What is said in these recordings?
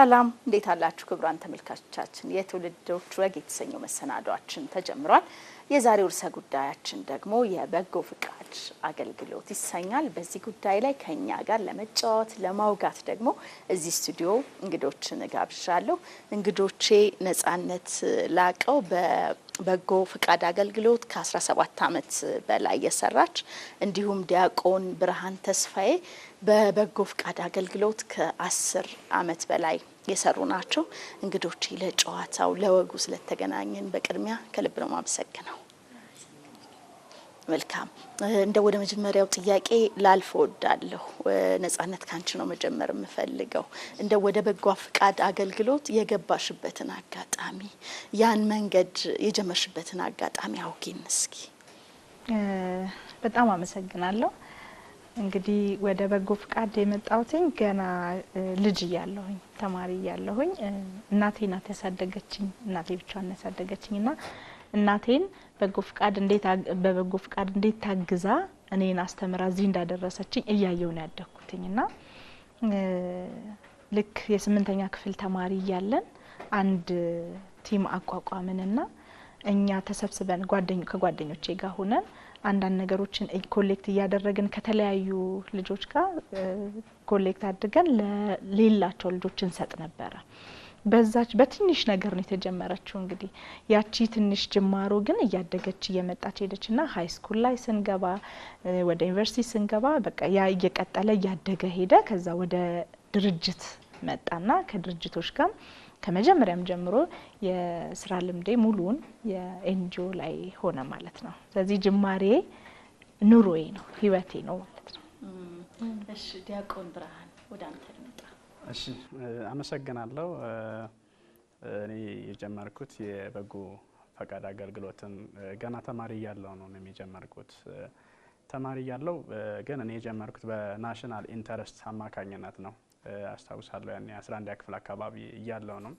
ሰላም እንዴት አላችሁ ክቡራን ተመልካቾቻችን የትውልዶች ወግ የተሰኘው መሰናዷችን ተጀምሯል። የዛሬው ርዕሰ ጉዳያችን ደግሞ የበጎ ፍቃድ አገልግሎት ይሰኛል። በዚህ ጉዳይ ላይ ከኛ ጋር ለመጫወት ለማውጋት ደግሞ እዚህ ስቱዲዮ እንግዶችን ጋብዣለሁ። እንግዶቼ ነጻነት ላቀው በበጎ ፍቃድ አገልግሎት ከ17 ዓመት በላይ የሰራች እንዲሁም ዲያቆን ብርሃን ተስፋዬ በበጎ ፍቃድ አገልግሎት ከ10 ዓመት በላይ የሰሩ ናቸው። እንግዶቼ ለጨዋታው ለወጉ ስለተገናኘን በቅድሚያ ከልብ ነው ማመሰግነው። መልካም እንደ ወደ መጀመሪያው ጥያቄ ላልፍ ወዳለሁ። ነጻነት ካንቺ ነው መጀመር የምፈልገው። እንደ ወደ በጎ ፍቃድ አገልግሎት የገባሽበትን አጋጣሚ ያን መንገድ የጀመርሽበትን አጋጣሚ አውጊን እስኪ። በጣም አመሰግናለሁ። እንግዲህ ወደ በጎ ፍቃድ የመጣሁትኝ ገና ልጅ እያለሁኝ ተማሪ እያለሁኝ እናቴ ናት ያሳደገችኝ። እናቴ ብቻዋን ያሳደገችኝና እናቴን በበጎ ፍቃድ እንዴት ታግዛ እኔን አስተምራ እዚህ እንዳደረሰችኝ እያየሁ ነው ያደኩትኝና ልክ የ8ኛ ክፍል ተማሪ እያለን አንድ ቲም አቋቋምንና እኛ ተሰብስበን ከጓደኞቼ ጋር ሆነን አንዳንድ ነገሮችን ኮሌክት እያደረግን ከተለያዩ ልጆች ጋር ኮሌክት አድርገን ለሌላቸው ልጆች እንሰጥ ነበር። በዛች በትንሽ ነገር ነው የተጀመረችው። እንግዲህ ያቺ ትንሽ ጅማሮ ግን እያደገች እየመጣች ሄደችና ሃይ ስኩል ላይ ስንገባ ወደ ዩኒቨርሲቲ ስንገባ በቃ ያ እየቀጠለ እያደገ ሄደ። ከዛ ወደ ድርጅት መጣና ከድርጅቶች ጋር ከመጀመሪያም ጀምሮ የስራ ልምዴ ሙሉን የኤንጂኦ ላይ ሆነ ማለት ነው። ስለዚህ ጅማሬ ኑሮዬ ነው ህይወቴ ነው ማለት ነው። እሺ ዲያቆን ብርሃን ወደ አንተ ልምጣ። እሺ አመሰግናለሁ። እኔ የጀመርኩት የበጎ ፈቃድ አገልግሎትን ገና ተማሪ እያለሁ ነው የጀመርኩት። ተማሪ እያለሁ ግን እኔ የጀመርኩት በናሽናል ኢንተረስት አማካኝነት ነው። አስታውሳለሁ ያኔ 11ኛ ክፍል አካባቢ እያለሁ ነው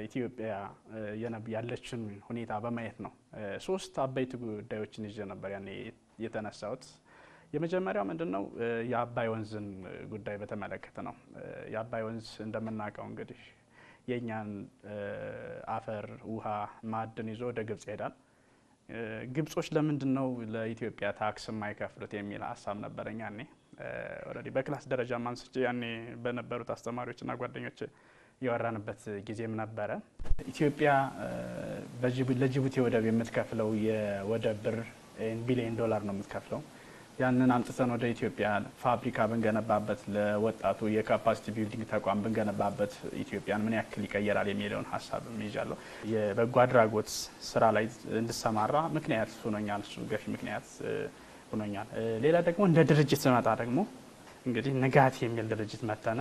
ኢትዮጵያ ያለችን ሁኔታ በማየት ነው። 3 አበይት ጉዳዮችን ይዤ ነበር ያኔ የተነሳሁት። የመጀመሪያው ምንድነው የአባይ ወንዝን ጉዳይ በተመለከተ ነው። የአባይ ወንዝ እንደምናውቀው እንግዲህ የኛን አፈር ውሃ ማዕድን ይዞ ወደ ግብጽ ይሄዳል። ግብጾች ለምንድነው ለኢትዮጵያ ታክስ የማይከፍሉት የሚል ሀሳብ ነበረኝ ያኔ። ኦሬዲ በክላስ ደረጃ ማንስቼ ያኔ በነበሩት አስተማሪዎችና ጓደኞች ያወራንበት ጊዜም ነበረ። ኢትዮጵያ ለጅቡቲ ወደብ የምትከፍለው የወደብ ብር ቢሊዮን ዶላር ነው የምትከፍለው። ያንን አምጥተን ወደ ኢትዮጵያ ፋብሪካ ብንገነባበት ለወጣቱ የካፓሲቲ ቢልዲንግ ተቋም ብንገነባበት ኢትዮጵያን ምን ያክል ይቀየራል የሚለውን ሀሳብ ይዣለሁ። የበጎ አድራጎት ስራ ላይ እንድሰማራ ምክንያት ሆኖኛል። እሱ ገፊ ምክንያት ሆኖኛል። ሌላ ደግሞ እንደ ድርጅት ስመጣ ደግሞ እንግዲህ ንጋት የሚል ድርጅት መተነ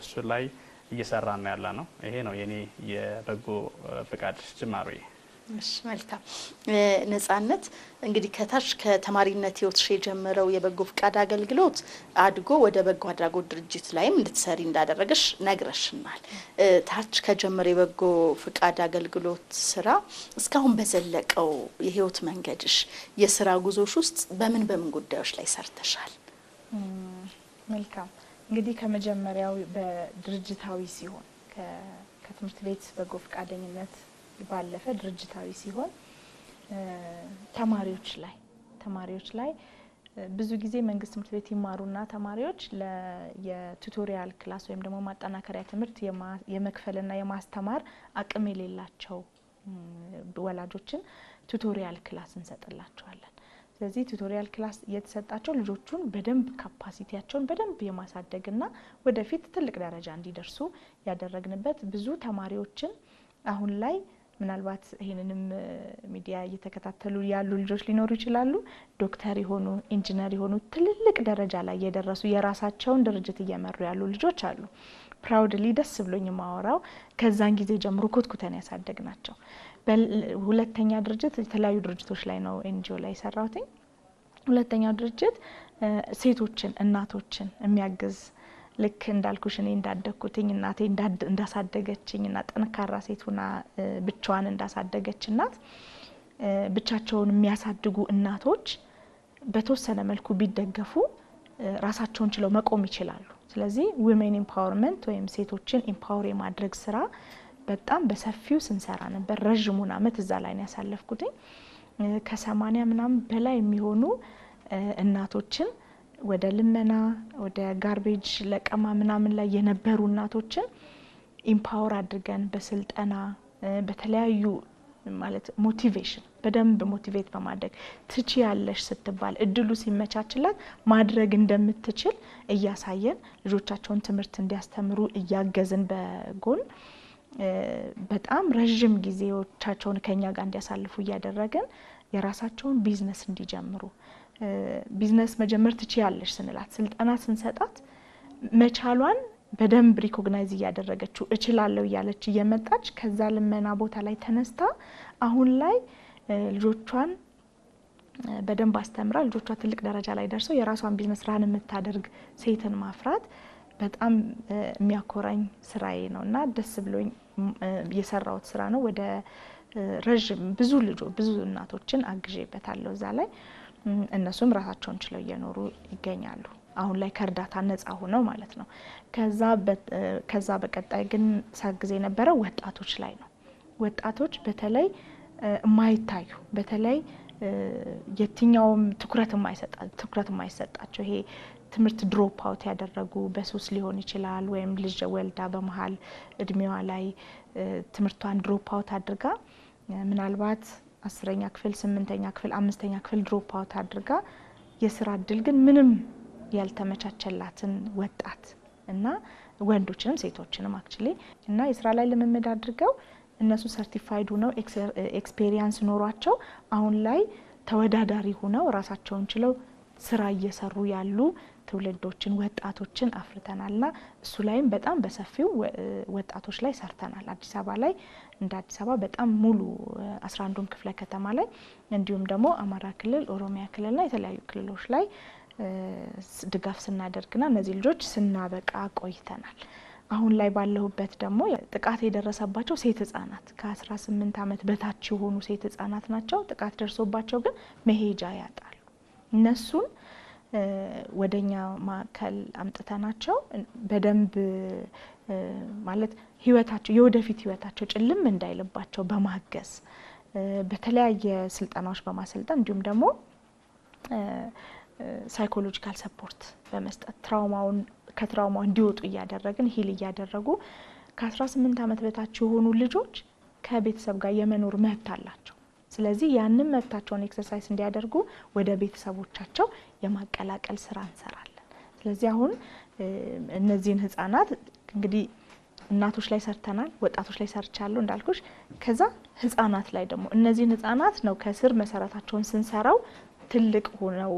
እሱ ላይ እየሰራን ነው ያለ ነው። ይሄ ነው የኔ የበጎ ፍቃድ ጅማሬ። እሺ መልካም። ነጻነት እንግዲህ ከታች ከተማሪነት ህይወትሽ የጀመረው የበጎ ፍቃድ አገልግሎት አድጎ ወደ በጎ አድራጎት ድርጅት ላይም እንድትሰሪ እንዳደረገሽ ነግረሽናል። ታች ከጀመረ የበጎ ፍቃድ አገልግሎት ስራ እስካሁን በዘለቀው የህይወት መንገድሽ የስራ ጉዞሽ ውስጥ በምን ጉዳዮች ላይ ሰርተሻል? መልካም። እንግዲህ ከመጀመሪያው በድርጅታዊ ሲሆን ከትምህርት ቤት በጎ ፍቃደኝነት ባለፈ ድርጅታዊ ሲሆን ተማሪዎች ላይ ብዙ ጊዜ መንግስት ትምህርት ቤት ይማሩና ተማሪዎች የቱቶሪያል ክላስ ወይም ደግሞ ማጠናከሪያ ትምህርት የመክፈልና የማስተማር አቅም የሌላቸው ወላጆችን ቱቶሪያል ክላስ እንሰጥላቸዋለን። ስለዚህ ቱቶሪያል ክላስ የተሰጣቸው ልጆቹን በደንብ ካፓሲቲያቸውን በደንብ የማሳደግና ወደፊት ትልቅ ደረጃ እንዲደርሱ ያደረግንበት ብዙ ተማሪዎችን አሁን ላይ ምናልባት ይሄንንም ሚዲያ እየተከታተሉ ያሉ ልጆች ሊኖሩ ይችላሉ። ዶክተር የሆኑ ኢንጂነር የሆኑ ትልልቅ ደረጃ ላይ የደረሱ የራሳቸውን ድርጅት እየመሩ ያሉ ልጆች አሉ። ፕራውድሊ ደስ ብሎኝ ማወራው ከዛን ጊዜ ጀምሮ ኮትኩተን ያሳደግናቸው። በሁለተኛ ድርጅት የተለያዩ ድርጅቶች ላይ ነው ኤንጂኦ ላይ ሰራሁት። ሁለተኛው ድርጅት ሴቶችን እናቶችን የሚያግዝ ልክ እንዳልኩሽ እኔ እንዳደኩትኝ እናቴ እንዳሳደገችኝና ጠንካራ ሴቱና ብቻዋን እንዳሳደገች እናት ብቻቸውን የሚያሳድጉ እናቶች በተወሰነ መልኩ ቢደገፉ ራሳቸውን ችለው መቆም ይችላሉ። ስለዚህ women empowerment ወይም ሴቶችን ኢምፓወር የማድረግ ስራ በጣም በሰፊው ስንሰራ ነበር። ረጅሙን አመት እዛ ላይ ነው ያሳለፍኩት። ከ80 ምናምን በላይ የሚሆኑ እናቶችን ወደ ልመና ወደ ጋርቤጅ ለቀማ ምናምን ላይ የነበሩ እናቶችን ኢምፓወር አድርገን በስልጠና በተለያዩ ማለት ሞቲቬሽን በደንብ ሞቲቬት በማድረግ ትቺ ያለሽ ስትባል እድሉ ሲመቻችላት ማድረግ እንደምትችል እያሳየን ልጆቻቸውን ትምህርት እንዲያስተምሩ እያገዝን በጎን በጣም ረጅም ጊዜዎቻቸውን ከኛ ጋር እንዲያሳልፉ እያደረገን የራሳቸውን ቢዝነስ እንዲጀምሩ ቢዝነስ መጀመር ትችያለሽ ስንላት ስልጠና ስንሰጣት መቻሏን በደንብ ሪኮግናይዝ እያደረገችው እችላለሁ ያለች እየመጣች ከዛ ልመና ቦታ ላይ ተነስታ አሁን ላይ ልጆቿን በደንብ አስተምራ ልጆቿ ትልቅ ደረጃ ላይ ደርሰው የራሷን ቢዝነስ ራን የምታደርግ ሴትን ማፍራት በጣም የሚያኮራኝ ስራዬ ነውና ደስ ብሎኝ የሰራውት ስራ ነው። ወደ ረጅም ብዙ እናቶችን አግዤበታለሁ እዛ ላይ እነሱም ራሳቸውን ችለው እየኖሩ ይገኛሉ። አሁን ላይ ከርዳታ ነፃ ሆነው ማለት ነው። ከዛ በቀጣይ ግን ሳግዜ የነበረው ወጣቶች ላይ ነው። ወጣቶች በተለይ የማይታዩ በተለይ የትኛውም ትኩረት የማይሰጣቸው ይሄ ትምህርት ድሮፕ አውት ያደረጉ በሱስ ሊሆን ይችላል ወይም ልጅ ወልዳ በመሃል እድሜዋ ላይ ትምህርቷን ድሮፕ አውት አድርጋ ምናልባት 10ኛ ክፍል 8ኛ ክፍል 5ኛ ክፍል ድሮፕ አውት አድርጋ የስራ እድል ግን ምንም ያልተመቻቸላትን ወጣት እና ወንዶችንም ሴቶችንም አክቹሊ እና የስራ ላይ ልምምድ አድርገው እነሱ ሰርቲፋይድ ሆነው ኤክስፒሪየንስ ኖሯቸው አሁን ላይ ተወዳዳሪ ሆነው ራሳቸውን ችለው ስራ እየሰሩ ያሉ ትውልዶችን ወጣቶችን አፍርተናልና እሱ ላይም በጣም በሰፊው ወጣቶች ላይ ሰርተናል። አዲስ አበባ ላይ እንደ አዲስ አበባ በጣም ሙሉ 11ዱም ክፍለ ከተማ ላይ እንዲሁም ደግሞ አማራ ክልል ኦሮሚያ ክልልና የተለያዩ ክልሎች ላይ ድጋፍ ስናደርግና እነዚህ ልጆች ስናበቃ ቆይተናል። አሁን ላይ ባለሁበት ደግሞ ጥቃት የደረሰባቸው ሴት ህጻናት ከ18 አመት በታች የሆኑ ሴት ህጻናት ናቸው። ጥቃት ደርሶባቸው ግን መሄጃ ያጣሉ። እነሱን ወደኛ ማከል አምጥተናቸው በደንብ ማለት ህይወታቸው የወደፊት ህይወታቸው ጭልም እንዳይልባቸው በማገዝ በተለያየ ስልጠናዎች በማሰልጠን እንዲሁም ደግሞ ሳይኮሎጂካል ሰፖርት በመስጠት ከትራውማው እንዲወጡ እያደረግን ሂል እያደረጉ ከ18 አመት በታች የሆኑ ልጆች ከቤተሰብ ጋር የመኖር መብት አላቸው። ስለዚህ ያንን መብታቸውን ኤክሰርሳይዝ እንዲያደርጉ ወደ ቤተሰቦቻቸው የማቀላቀል ስራ እንሰራለን። ስለዚህ አሁን እነዚህን ህፃናት እንግዲህ እናቶች ላይ ሰርተናል፣ ወጣቶች ላይ ሰርቻለሁ እንዳልኩሽ። ከዛ ህፃናት ላይ ደግሞ እነዚህን ህፃናት ነው ከስር መሰረታቸውን ስንሰራው ትልቅ ሆነው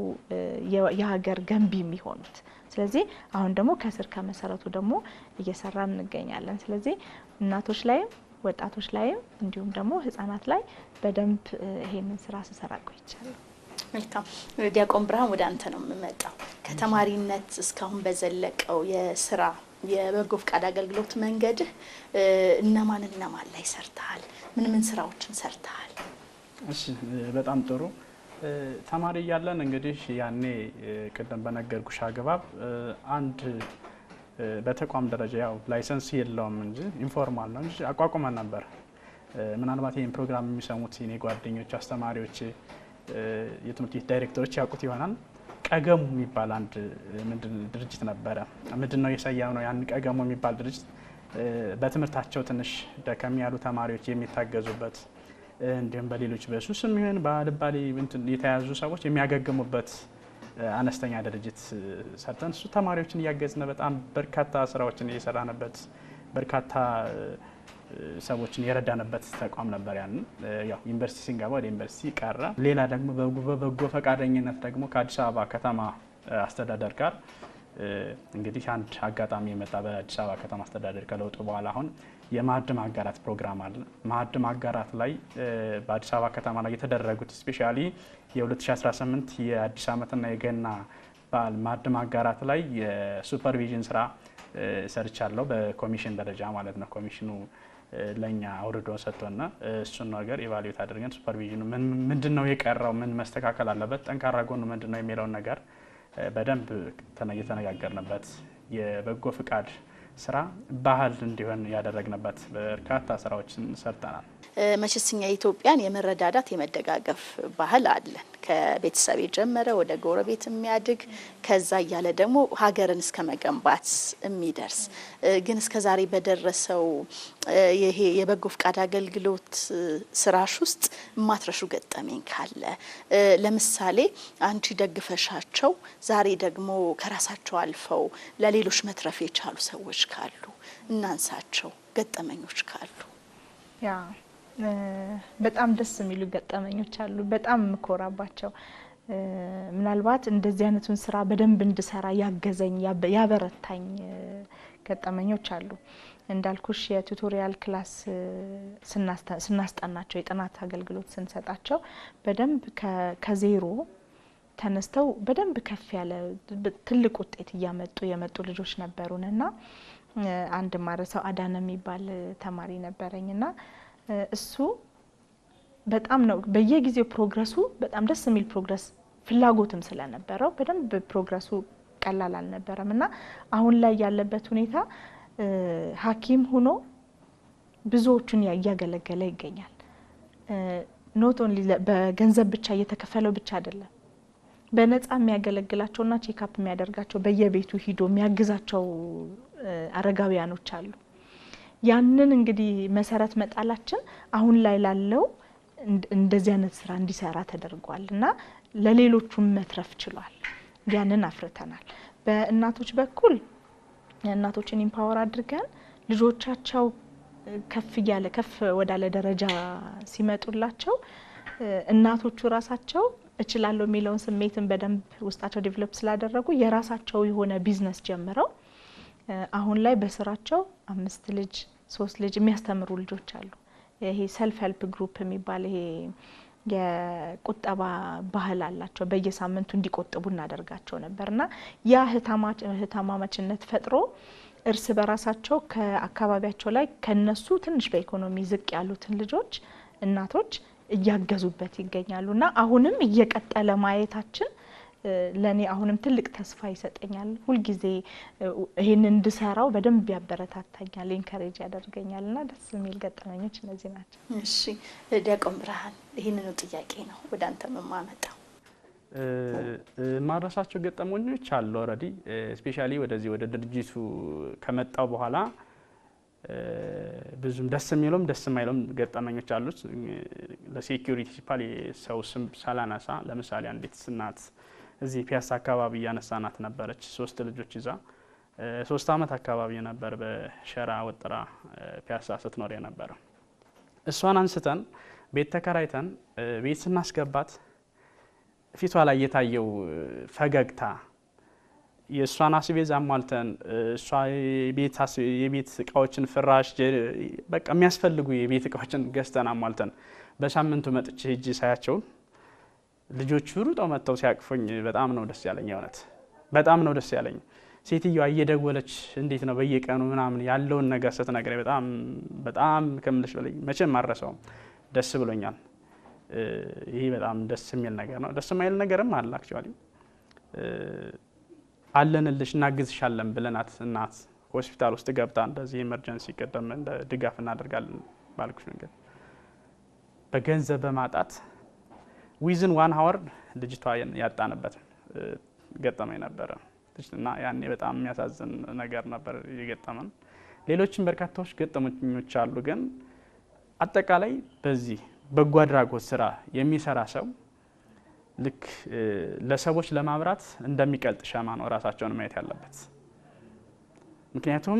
የሀገር ገንቢ የሚሆኑት። ስለዚህ አሁን ደግሞ ከስር ከመሰረቱ ደግሞ እየሰራን እንገኛለን። ስለዚህ እናቶች ላይ ወጣቶች ላይ እንዲሁም ደግሞ ህፃናት ላይ በደንብ ይሄንን ስራ ስሰራ ቆይቻለሁ። መልካም ዲያቆን ብርሃን ወደ አንተ ነው የምመጣው። ከተማሪነት እስካሁን በዘለቀው የስራ የበጎ ፍቃድ አገልግሎት መንገድ እነማን ላይ ሰርተሃል? ምን ስራዎችን ሰርተሃል? እሺ በጣም ጥሩ። ተማሪ ያለን እንግዲህ ያኔ ቀደም በነገርኩሽ አግባብ አንድ በተቋም ደረጃ ያው ላይሰንስ የለውም እንጂ ኢንፎርማል ነው እንጂ አቋቁመን ነበር። ምናልባት ይሄን ፕሮግራም የሚሰሙት የኔ ጓደኞች አስተማሪዎች የትምህርት ቤት ዳይሬክተሮች ያውቁት ይሆናል። ቀገሙ የሚባል አንድ ድርጅት ነበረ። ምንድነው የሰየምነው ያን ቀገሙ የሚባል ድርጅት በትምህርታቸው ትንሽ ደከም ያሉ ተማሪዎች የሚታገዙበት እንዲሁም በሌሎች በሱስም ይሁን በአልባሌ የተያዙ ሰዎች የሚያገግሙበት አነስተኛ ድርጅት ሰርተን እሱ ተማሪዎችን እያገዝነ በጣም በርካታ ስራዎችን እየሰራንበት በርካታ ሰዎችን የረዳንበት ተቋም ነበር። ያን ያው ዩኒቨርሲቲ ሲንገባ ወደ ዩኒቨርሲቲ ቀረ። ሌላ ደግሞ በበጎ ፈቃደኝነት ደግሞ ከአዲስ አበባ ከተማ አስተዳደር ጋር እንግዲህ አንድ አጋጣሚ የመጣ በአዲስ አበባ ከተማ አስተዳደር ከለውጡ በኋላ አሁን የማዕድ ማጋራት ፕሮግራም አለ። ማዕድ ማጋራት ላይ በአዲስ አበባ ከተማ ላይ የተደረጉት ስፔሻሊ የ2018 የአዲስ ዓመትና የገና በዓል ማዕድ ማጋራት ላይ የሱፐርቪዥን ስራ ሰርቻለሁ በኮሚሽን ደረጃ ማለት ነው። ኮሚሽኑ ለኛ አውርዶ ሰጥቶና እሱን ነገር ኢቫሉዌት አድርገን ሱፐርቪዥኑ ምንድነው የቀረው፣ ምን መስተካከል አለበት፣ ጠንካራ ጎኑ ምንድነው የሚለው ነገር በደንብ የተነጋገርንበት የበጎ ፍቃድ ስራ ባህል እንዲሆን ያደረግንበት በርካታ ስራዎችን ሰርተናል። መቼስ እኛ ኢትዮጵያን የመረዳዳት የመደጋገፍ ባህል አለን። ከቤተሰብ የጀመረ ወደ ጎረቤት የሚያድግ ከዛ እያለ ደግሞ ሀገርን እስከ መገንባት የሚደርስ ግን እስከ ዛሬ በደረሰው ይሄ የበጎ ፍቃድ አገልግሎት ስራሽ ውስጥ ማትረሹ ገጠመኝ ካለ ለምሳሌ አንቺ ደግፈሻቸው ዛሬ ደግሞ ከራሳቸው አልፈው ለሌሎች መትረፍ የቻሉ ሰዎች ካሉ እናንሳቸው፣ ገጠመኞች ካሉ። ያ በጣም ደስ የሚሉ ገጠመኞች አሉ። በጣም ምኮራባቸው ምናልባት እንደዚህ አይነቱን ስራ በደንብ እንድሰራ ያገዘኝ ያበረታኝ ገጠመኞች አሉ። እንዳልኩሽ የቱቶሪያል ክላስ ስናስጠናቸው የጥናት አገልግሎት ስንሰጣቸው በደንብ ከዜሮ ተነስተው በደንብ ከፍ ያለ ትልቅ ውጤት እያመጡ ልጆች ነበሩንና አንድ ማረሰው አዳነ የሚባል ተማሪ ነበረኝና እሱ በጣም ነው በየጊዜው ፕሮግረሱ በጣም ደስ የሚል ፕሮግረስ ፍላጎትም ስለነበረው በደንብ ፕሮግረሱ ቀላል አልነበረምና አሁን ላይ ያለበት ሁኔታ ሐኪም ሆኖ ብዙዎችን ያያገለገለ ይገኛል። ኖት ኦንሊ በገንዘብ ብቻ እየተከፈለው ብቻ አይደለም፣ በነፃ የሚያገለግላቸውና ቼክአፕ የሚያደርጋቸው በየቤቱ ሂዶ የሚያግዛቸው አረጋውያኖች አሉ። ያንን እንግዲህ መሰረት መጣላችን አሁን ላይ ላለው እንደዚህ አይነት ስራ እንዲሰራ ተደርጓልና ለሌሎቹም መትረፍ ችሏል። ያንን አፍርተናል። በእናቶች በኩል እናቶችን ኢምፓወር አድርገን ልጆቻቸው ከፍ ወዳለ ደረጃ ሲመጡላቸው እናቶቹ ራሳቸው እችላለሁ የሚለውን ስሜትን በደንብ ውስጣቸው ዴቨሎፕ ስላደረጉ የራሳቸው የሆነ ቢዝነስ ጀምረው አሁን ላይ በስራቸው 5 ልጅ 3 ልጅ የሚያስተምሩ ልጆች አሉ። ይሄ ሰልፍ ሄልፕ ግሩፕ የሚባል ይሄ የቁጠባ ባህል አላቸው። በየሳምንቱ እንዲቆጥቡ እናደርጋቸው ነበርና ያ ህታማማችነት ፈጥሮ እርስ በራሳቸው ከአካባቢያቸው ላይ ከነሱ ትንሽ በኢኮኖሚ ዝቅ ያሉትን ልጆች እናቶች እያገዙበት ይገኛሉና አሁንም እየቀጠለ ማየታችን ለኔ አሁንም ትልቅ ተስፋ ይሰጠኛል። ሁሉ ጊዜ ይሄንን እንድሰራው በደንብ ያበረታታኛል፣ ኢንከሬጅ ያደርገኛልና ደስ የሚል ገጠመኞች እነዚህ ናቸው። እሺ ዲያቆን ብርሃን ይሄንን ጥያቄ ነው ወደ አንተ መማመጣው። ማረሳቸው ገጠመኞች አሉ። ኦሬዲ ስፔሻሊ ወደዚህ ወደ ድርጅቱ ከመጣው በኋላ ብዙም ደስ የሚሉም ደስ የማይሉም ገጠመኞች አሉት። ለሴኩሪቲ ሲባል ሰው ስም ሳላነሳ ለምሳሌ አንዲት እናት እዚህ ፒያሳ አካባቢ ያነሳናት ነበረች 3 ልጆች ይዛ 3 አመት አካባቢ ነበር በሸራ ወጥራ ፒያሳ ስትኖር የነበረ። እሷን አንስተን ቤት ተከራይተን ቤት ስናስገባት ፊቷ ላይ የታየው ፈገግታ የሷን አስቤዛ አሟልተን እሷ የቤት እቃዎችን ፍራሽ በቃ የሚያስፈልጉ የቤት እቃዎችን ገዝተን አሟልተን በሳምንቱ መጥቼ ሄጄ ሳያቸው ልጆቹ ሩጠው መጥተው ሲያቅፉኝ በጣም ነው ደስ ያለኝ። እውነት በጣም ነው ደስ ያለኝ። ሴትዮዋ እየደወለች እንዴት ነው በየቀኑ ምናምን ያለውን ነገር ስትነግረኝ በጣም ከምልሽ በላይ መቼም አልረሳውም። ደስ ብሎኛል። ይሄ በጣም ደስ የሚል ነገር ነው። ደስ የማይል ነገርም አለ። አክቹአሊ አለንልሽ እናግዝሻለን ብለናት እናት ሆስፒታል ውስጥ ገብታ እንደዚህ ኤመርጀንሲ ቀደም እንደ ድጋፍ እናደርጋለን ባልኩሽ ነገር በገንዘብ በማጣት ዊዝን 1 አወር ልጅቷ ያጣንበት ገጠመኝ ነበረ እና ያኔ በጣም የሚያሳዝን ነገር ነበር የገጠመን። ሌሎችም በርካታዎች ገጠመኞች አሉ። ግን አጠቃላይ በዚህ በጎ አድራጎት ስራ የሚሰራ ሰው ልክ ለሰዎች ለማብራት እንደሚቀልጥ ሻማ ነው ራሳቸውን ማየት ያለበት። ምክንያቱም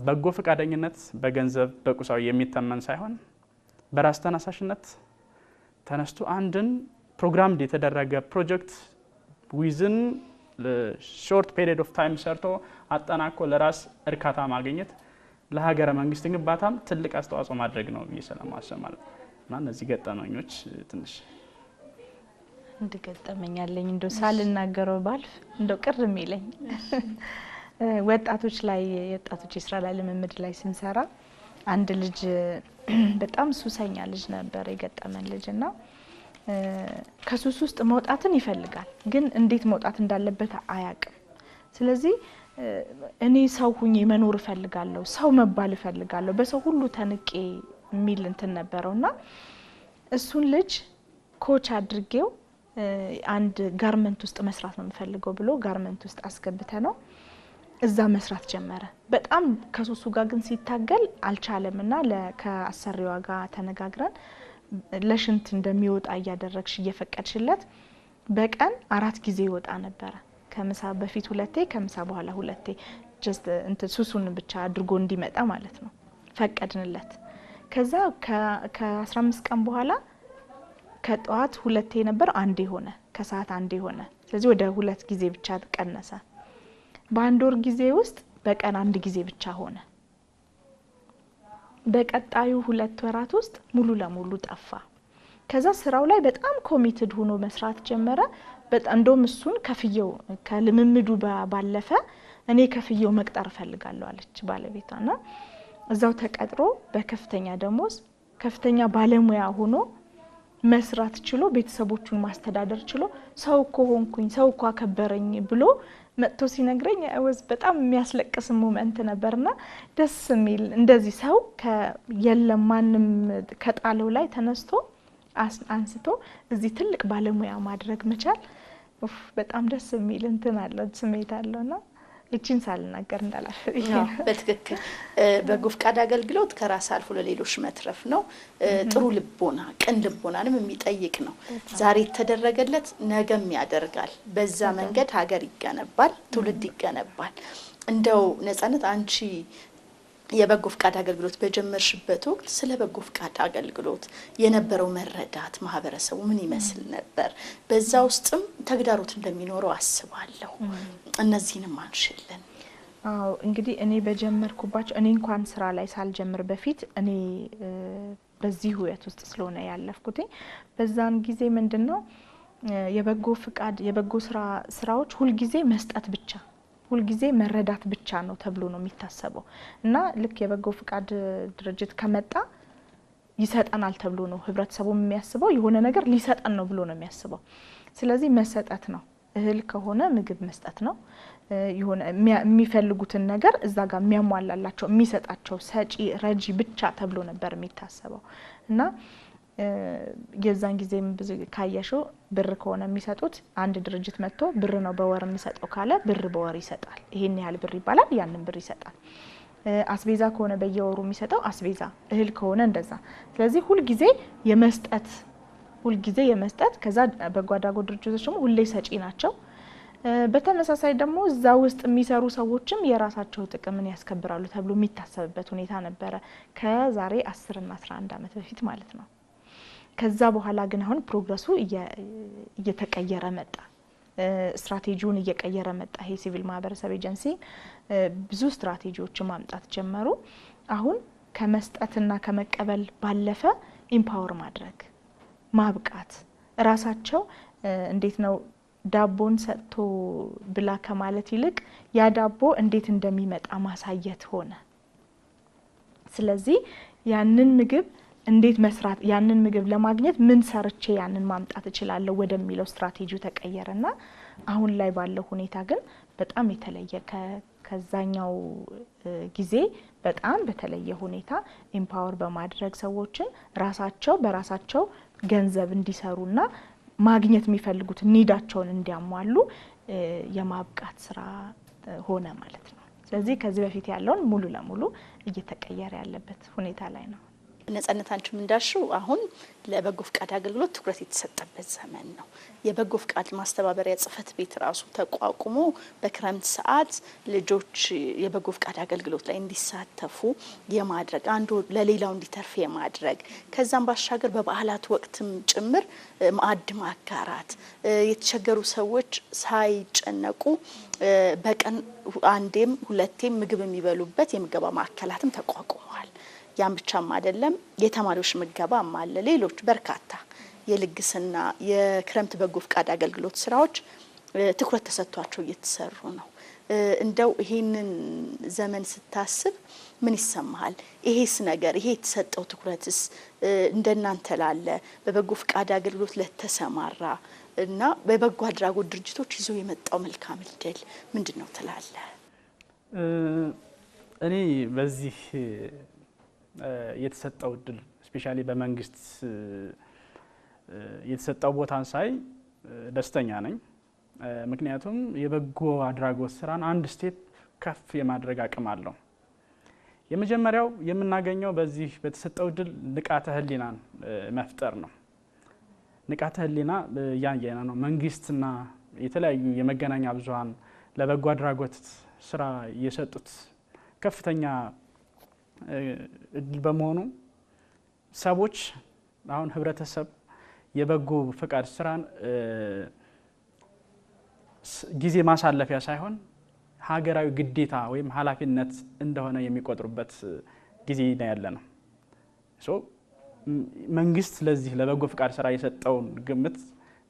በጎ ፈቃደኝነት በገንዘብ በቁሳዊ የሚተመን ሳይሆን በራስ ተነሳሽነት ተነስቶ አንድን ፕሮግራም የተደረገ ፕሮጀክት ዊዝን ሾርት ፔሪድ ኦፍ ታይም ሰርቶ አጠናቆ ለራስ እርካታ ማግኘት ለሀገረ መንግስት ግንባታም ትልቅ አስተዋጽኦ ማድረግ ነው ስለማስብ ማለት እና እነዚህ ገጠመኞች ትንሽ እንደገጠመኛለኝ እንደው ሳልናገረው ባልፍ እንደው ቅር የሚለኝ ወጣቶች የስራ ላይ ልምምድ ላይ ስንሰራ አንድ ልጅ በጣም ሱሰኛ ልጅ ነበር የገጠመን ልጅና ከሱስ ውስጥ መውጣትን ይፈልጋል፣ ግን እንዴት መውጣት እንዳለበት አያውቅም። ስለዚህ እኔ ሰው ሁኜ መኖር እፈልጋለሁ ሰው መባል እፈልጋለሁ በሰው ሁሉ ተንቄ የሚል እንትን ነበረውና እሱን ልጅ ኮች አድርጌው አንድ ጋርመንት ውስጥ መስራት ነው የምፈልገው ብሎ ጋርመንት ውስጥ አስገብተ ነው እዛ መስራት ጀመረ በጣም ከሱሱ ጋር ግን ሲታገል አልቻለምና ከአሰሪዋ ጋር ተነጋግረን ለሽንት እንደሚወጣ ያያደረግሽ እየፈቀድሽለት በቀን 4 ጊዜ ይወጣ ነበር ከምሳ በፊት 2 ከምሳ በኋላ 2 just እንት ሱሱን ብቻ አድርጎ እንዲመጣ ማለት ነው ፈቀድንለት ከዛ ከ15 ቀን በኋላ ከጧት 2 ነበር አንዴ ሆነ ከሰዓት አንዴ ሆነ ስለዚህ ወደ 2 ጊዜ ብቻ ተቀነሰ በአንድ ወር ጊዜ ውስጥ በቀን 1 ጊዜ ብቻ ሆነ በቀጣዩ 2 ወራት ውስጥ ሙሉ ለሙሉ ጠፋ ከዛ ስራው ላይ በጣም ኮሚትድ ሆኖ መስራት ጀመረ በጣም እንደውም እሱን ከፍየው ከልምምዱ ባለፈ እኔ ከፍየው መቅጠር ፈልጋለሁ አለች ባለቤቷና እዛው ተቀጥሮ በከፍተኛ ደሞዝ ከፍተኛ ባለሙያ ሆኖ መስራት ችሎ ቤተሰቦቹን ማስተዳደር ችሎ ሰው እኮ ሆንኩኝ ሰው እኮ አከበረኝ ብሎ መጥቶ ሲነግረኝ በጣም የሚያስለቅስ ሞመንት ነበርና ደስ የሚል እንደዚህ ሰው የለም ማንም ከጣለው ላይ ተነስቶ አንስቶ እዚህ ትልቅ ባለሙያ ማድረግ መቻል በጣም ደስ የሚል እንትን አለው ስሜት አለውና እቺን ሳልናገር እንዳላፈ በትክክል በጎ ፍቃድ አገልግሎት ከራስ አልፎ ለሌሎች መትረፍ ነው ጥሩ ልቦና ቅን ልቦናንም የሚጠይቅ ነው ዛሬ ተደረገለት ነገም ያደርጋል በዛ መንገድ ሀገር ይገነባል ትውልድ ይገነባል እንደው ነጻነት አንቺ የበጎ ፍቃድ አገልግሎት በጀመርሽበት ወቅት ስለ በጎ ፍቃድ አገልግሎት የነበረው መረዳት ማህበረሰቡ ምን ይመስል ነበር በዛ ውስጥም ተግዳሮት እንደሚኖረው አስባለሁ እነዚህንም አንሽልን አው እንግዲህ እኔ በጀመርኩባቸው እኔ እንኳን ስራ ላይ ሳልጀምር በፊት እኔ በዚህ ህይወት ውስጥ ስለሆነ ያለፍኩት በዛን ጊዜ ምንድነው የበጎ ፍቃድ የበጎ ስራዎች ሁሉ ጊዜ መስጠት ብቻ ሁሉ ጊዜ መረዳት ብቻ ነው ተብሎ ነው የሚታሰበው እና ልክ የበጎ ፍቃድ ድርጅት ከመጣ ይሰጣናል ተብሎ ነው ህብረተሰቡ የሚያስበው የሆነ ነገር ሊሰጣን ነው ብሎ ነው የሚያስበው ስለዚህ መሰጠት ነው እህል ከሆነ ምግብ መስጠት ነው የሆነ የሚፈልጉትን ነገር እዛ ጋር የሚያሟላላቸው የሚሰጣቸው ሰጪ ረጂ ብቻ ተብሎ ነበር የሚታሰበው እና የዛን ጊዜም ብዙ ካየሽው ብር ከሆነ የሚሰጡት አንድ ድርጅት መጥቶ ብር ነው በወር የሚሰጠው ካለ ብር በወር ይሰጣል ይሄን ያህል ብር ይባላል ያንን ብር ይሰጣል አስቤዛ ከሆነ በየወሩ የሚሰጠው አስቤዛ እህል ከሆነ እንደዛ ስለዚህ ሁሉ ጊዜ የመስጠት ከዛ በጓዳጎ ድርጅቶች ደግሞ ሁሌ ሰጪ ናቸው በተመሳሳይ ደግሞ እዛ ውስጥ የሚሰሩ ሰዎችም የራሳቸው ጥቅምን ያስከብራሉ ተብሎ የሚታሰብበት ሁኔታ ነበረ ከዛሬ 10 እና 11 አመት በፊት ማለት ነው ከዛ በኋላ ግን አሁን ፕሮግረሱ እየተቀየረ መጣ ስትራቴጂውን እየቀየረ መጣ ይሄ ሲቪል ማህበረሰብ ኤጀንሲ ብዙ ስትራቴጂዎችን ማምጣት ጀመሩ አሁን ከመስጠትና ከመቀበል ባለፈ ኢምፓወር ማድረግ ማብቃት ራሳቸው እንዴት ነው ዳቦን ሰጥቶ ብላ ከማለት ይልቅ ያ ዳቦ እንዴት እንደሚመጣ ማሳየት ሆነ ስለዚህ ያንን ምግብ እንዴት መስራት ያንን ምግብ ለማግኘት ምን ሰርቼ ያንን ማምጣት እችላለሁ ወደሚለው ስትራቴጂው ተቀየረና አሁን ላይ ባለው ሁኔታ ግን በጣም የተለየ ከዛኛው ጊዜ በጣም በተለየ ሁኔታ ኢምፓወር በማድረግ ሰዎችን ራሳቸው በራሳቸው ገንዘብ እንዲሰሩና ማግኘት የሚፈልጉት ኒዳቸውን እንዲያሟሉ የማብቃት ስራ ሆነ ማለት ነው ስለዚህ ከዚህ በፊት ያለውን ሙሉ ለሙሉ እየተቀየረ ያለበት ሁኔታ ላይ ነው ነጻነታችሁ እንዳልሽው አሁን ለበጎ ፍቃድ አገልግሎት ትኩረት የተሰጠበት ዘመን ነው የበጎ ፍቃድ ማስተባበሪያ ጽፈት ቤት ራሱ ተቋቁሞ በክረምት ሰዓት ልጆች የበጎ ፍቃድ አገልግሎት ላይ እንዲሳተፉ የማድረግ አንዱ ለሌላው እንዲተርፍ የማድረግ ከዛም ባሻገር በበዓላት ወቅትም ጭምር ማዕድ ማጋራት የተቸገሩ ሰዎች ሳይጨነቁ በቀን አንዴም ሁለቴም ምግብ የሚበሉበት የምገባ ማዕከላትም ተቋቁመዋል ያን ብቻም አይደለም የተማሪዎች ምገባም አለ ሌሎች በርካታ የልግስና የክረምት በጎ ፍቃድ አገልግሎት ስራዎች ትኩረት ተሰጥቷቸው እየተሰሩ ነው እንደው ይሄንን ዘመን ስታስብ ምን ይሰማሃል ይሄስ ነገር ይሄ የተሰጠው ትኩረትስ እንደናንተ ላለ በበጎ ፍቃድ አገልግሎት ለተሰማራ እና በበጎ አድራጎት ድርጅቶች ይዞ የመጣው መልካም እድል ምንድነው ትላለህ እኔ በዚህ የተሰጠው እድል ስፔሻሊ በመንግስት የተሰጠው ቦታን ሳይ ደስተኛ ነኝ። ምክንያቱም የበጎ አድራጎት ስራን አንድ ስቴፕ ከፍ የማድረግ አቅም አለው። የመጀመሪያው የምናገኘው በዚህ በተሰጠው እድል ንቃተ ህሊናን መፍጠር ነው። ንቃተ ህሊና ያየና ነው መንግስትና የተለያዩ የመገናኛ ብዙሃን ለበጎ አድራጎት ስራ የሰጡት ከፍተኛ እድል በመሆኑ ሰዎች አሁን ህብረተሰብ የበጎ ፍቃድ ስራን ጊዜ ማሳለፊያ ሳይሆን ሀገራዊ ግዴታ ወይም ኃላፊነት እንደሆነ የሚቆጥሩበት ጊዜ ነው ያለነው። መንግስት ለዚህ ለበጎ ፍቃድ ስራ የሰጠውን ግምት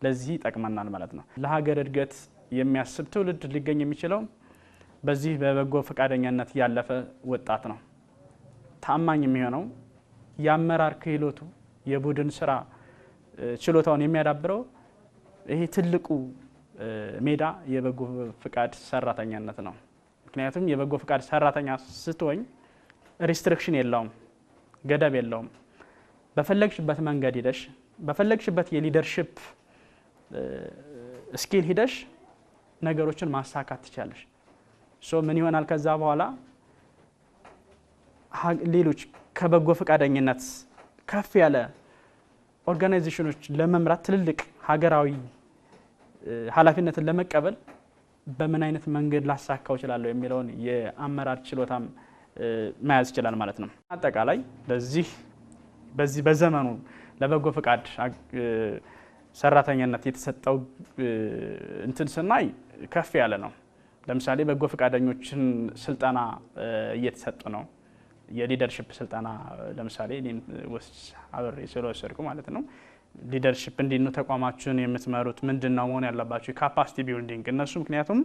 ለዚህ ይጠቅመናል ማለት ነው። ለሀገር እድገት የሚያስብ ትውልድ ሊገኝ የሚችለው በዚህ በበጎ ፍቃደኛነት ያለፈ ወጣት ነው። ታማኝ የሚሆነው የአመራር ክህሎቱ የቡድን ስራ ችሎታውን የሚያዳብረው ይሄ ትልቁ ሜዳ የበጎ ፍቃድ ሰራተኛነት ነው። ምክንያቱም የበጎ ፍቃድ ሰራተኛ ስትሆኝ ሪስትሪክሽን የለውም፣ ገደብ የለውም። በፈለግሽበት መንገድ ሂደሽ በፈለግሽበት የሊደርሺፕ ስኪል ሂደሽ ነገሮችን ማሳካት ትችላለሽ። ምን ይሆናል ከዛ በኋላ ሌሎች ከበጎ ፍቃደኝነት ከፍ ያለ ኦርጋናይዜሽኖች ለመምራት ትልልቅ ሀገራዊ ኃላፊነትን ለመቀበል በምን አይነት መንገድ ላሳካው ይችላል የሚለውን የአመራር ችሎታም መያዝ ይችላል ማለት ነው። አጠቃላይ በዚህ በዘመኑ ለበጎ ፍቃድ ሰራተኛነት የተሰጠው እንትን ስናይ ከፍ ያለ ነው። ለምሳሌ በጎ ፍቃደኞችን ስልጠና እየተሰጡ ነው። የሊደርሺፕ ስልጠና ለምሳሌ አብሬ ስለወሰድኩ ማለት ነው። ሊደርሺፕ እንዴት ነው ተቋማችሁን የምትመሩት? ምንድነው መሆን ያለባችሁ? ካፓሲቲ ቢልዲንግ እነሱ ምክንያቱም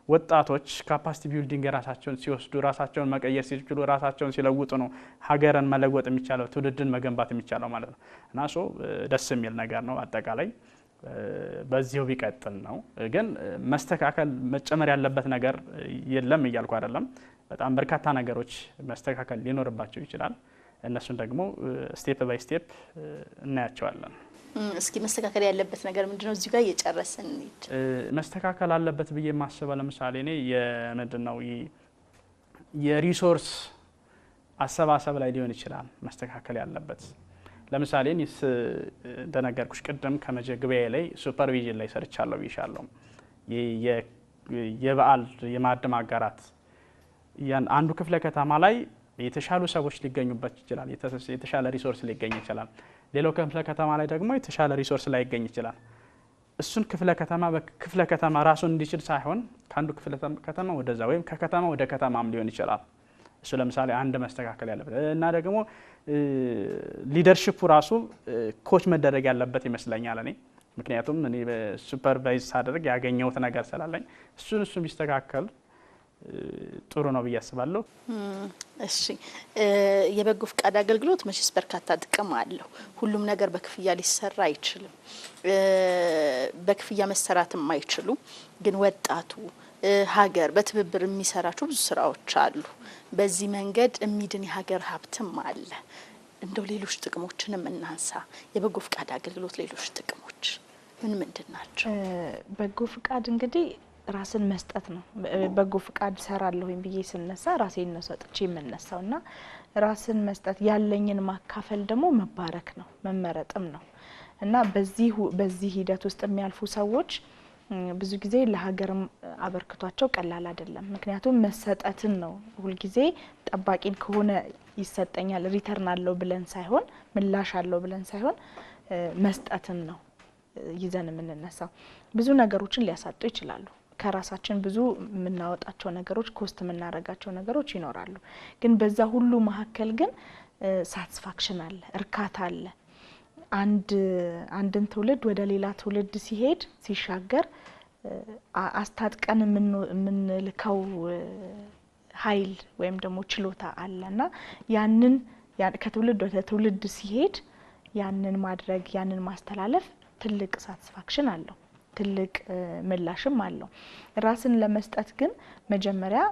ወጣቶች ካፓሲቲ ቢልዲንግ ራሳቸውን ሲወስዱ ራሳቸውን መቀየር ሲችሉ ራሳቸውን ሲለውጡ ነው ሀገርን መለወጥ የሚቻለው ትውልድን መገንባት የሚቻለው ማለት ነው። እና ደስ የሚል ነገር ነው። አጠቃላይ በዚሁ ቢቀጥል ነው። ግን መስተካከል መጨመር ያለበት ነገር የለም እያልኩ አይደለም። በጣም በርካታ ነገሮች መስተካከል ሊኖርባቸው ይችላል። እነሱን ደግሞ ስቴፕ ባይ ስቴፕ እናያቸዋለን። እስኪ መስተካከል ያለበት ነገር ምንድነው? እዚህ ጋር እየጨረስን እንሂድ። መስተካከል አለበት ብዬ የማስበው ለምሳሌ እኔ የምንድነው የሪሶርስ አሰባሰብ ላይ ሊሆን ይችላል መስተካከል ያለበት። ለምሳሌ እኔስ እንደነገርኩሽ ቅድም ከመጀግቢያ ላይ ሱፐርቪዥን ላይ ሰርቻለሁ ብዬሻለሁ። የበዓል የማዕድ ማጋራት አንዱ ክፍለ ከተማ ላይ የተሻሉ ሰዎች ሊገኙበት ይችላል። የተሻለ ሪሶርስ ሊገኝ ይችላል። ሌላው ክፍለ ከተማ ላይ ደግሞ የተሻለ ሪሶርስ ላይ ይገኝ ይችላል። እሱን ክፍለ ከተማ በክፍለ ከተማ ራሱን እንዲችል ሳይሆን ከአንዱ ክፍለ ከተማ ወደዛ ወይም ከከተማ ወደ ከተማም ሊሆን ይችላል። እሱ ለምሳሌ አንድ መስተካከል ያለበት እና ደግሞ ሊደርሺፑ ራሱ ኮች መደረግ ያለበት ይመስለኛል እኔ። ምክንያቱም እኔ ሱፐርቫይዝ ሳደርግ ያገኘሁት ነገር ስላለኝ እሱን ቢስተካከል ጥሩ ነው ብዬ አስባለሁ። እሺ የበጎ ፍቃድ አገልግሎት መቼስ በርካታ ጥቅም አለው። ሁሉም ነገር በክፍያ ሊሰራ አይችልም። በክፍያ መሰራትም አይችሉ ግን ወጣቱ ሀገር በትብብር የሚሰራቸው ብዙ ስራዎች አሉ። በዚህ መንገድ የሚድን የሀገር ሀብትም አለ። እንደው ሌሎች ጥቅሞችንም እናንሳ። የበጎ ፍቃድ አገልግሎት ሌሎች ጥቅሞች ምንድን ናቸው? በጎ ፍቃድ እንግዲህ ራስን መስጠት ነው። በጎ ፍቃድ ሰራለሁኝ ብዬ ስነሳ ራሴን ነው ሰጥቼ የምነሳውና ራስን መስጠት ያለኝን ማካፈል ደግሞ መባረክ ነው መመረጥም ነው። እና በዚህ ሂደት ውስጥ የሚያልፉ ሰዎች ብዙ ጊዜ ለሀገርም አበርክቷቸው ቀላል አይደለም። ምክንያቱም መሰጠትን ነው ሁሉ ጊዜ ጠባቂን ከሆነ ይሰጠኛል ሪተርን አለው ብለን ሳይሆን ምላሽ አለው ብለን ሳይሆን መስጠትን ነው ይዘን የምንነሳው። ብዙ ነገሮችን ሊያሳጡ ይችላሉ። ከራሳችን ብዙ የምናወጣቸው ነገሮች ኮስት የምናረጋቸው ነገሮች ይኖራሉ። ግን በዛ ሁሉ መሀከል ግን ሳቲስፋክሽን አለ፣ እርካታ አለ። አንድን ትውልድ ወደ ሌላ ትውልድ ሲሄድ ሲሻገር አስታጥቀን የምንልከው ኃይል ወይም ደግሞ ችሎታ አለና ያንን ከትውልድ ወደ ትውልድ ሲሄድ ያንን ማድረግ ያንን ማስተላለፍ ትልቅ ሳቲስፋክሽን አለው፣ ትልቅ ምላሽም አለው። ራስን ለመስጠት ግን መጀመሪያ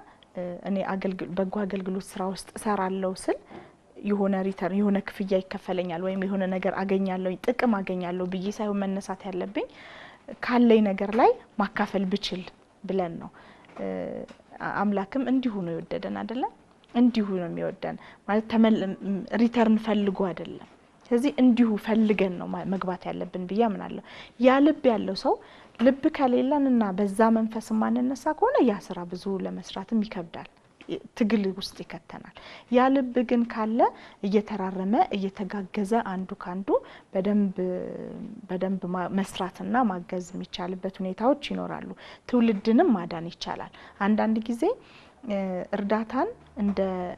እኔ በጎ አገልግሎት ስራ ውስጥ እሰራለሁ ስል የሆነ ሪተርን የሆነ ክፍያ ይከፈለኛል ወይም የሆነ ነገር አገኛለሁ ጥቅም አገኛለሁ ብዬ ሳይሆን መነሳት ያለብኝ ካለኝ ነገር ላይ ማካፈል ብችል ብለን ነው። አምላክም እንዲሁ ነው የወደደን አይደለ? እንዲሁ ነው የሚወደን ማለት ሪተርን ፈልጎ አይደለም። ስለዚህ እንዲሁ ፈልገን ነው መግባት ያለብን ብዬ አምናለሁ። ያ ልብ ያለው ሰው ልብ ከሌለንና በዛ መንፈስ ማንነሳ ከሆነ ያ ስራ ብዙ ለመስራትም ይከብዳል፣ ትግል ውስጥ ይከተናል። ያ ልብ ግን ካለ እየተራረመ እየተጋገዘ አንዱ ካንዱ በደንብ መስራትና ማገዝ የሚቻልበት ሁኔታዎች ይኖራሉ። ትውልድንም ማዳን ይቻላል። አንዳንድ ጊዜ እርዳታን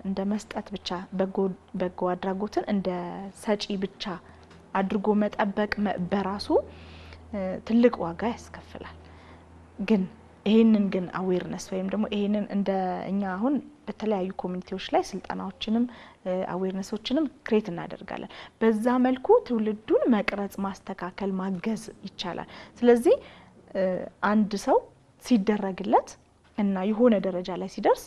እንደ መስጠት ብቻ በጎ አድራጎትን እንደ ሰጪ ብቻ አድርጎ መጠበቅ በራሱ ትልቅ ዋጋ ያስከፍላል። ግን ይሄንን ግን አዌርነስ ወይም ደግሞ ይሄንን እንደ እኛ አሁን በተለያዩ ኮሚኒቲዎች ላይ ስልጣናዎችንም አዌርነሶችንም ክሬት እናደርጋለን። በዛ መልኩ ትውልዱን መቅረጽ፣ ማስተካከል፣ ማገዝ ይቻላል። ስለዚህ አንድ ሰው ሲደረግለት እና የሆነ ደረጃ ላይ ሲደርስ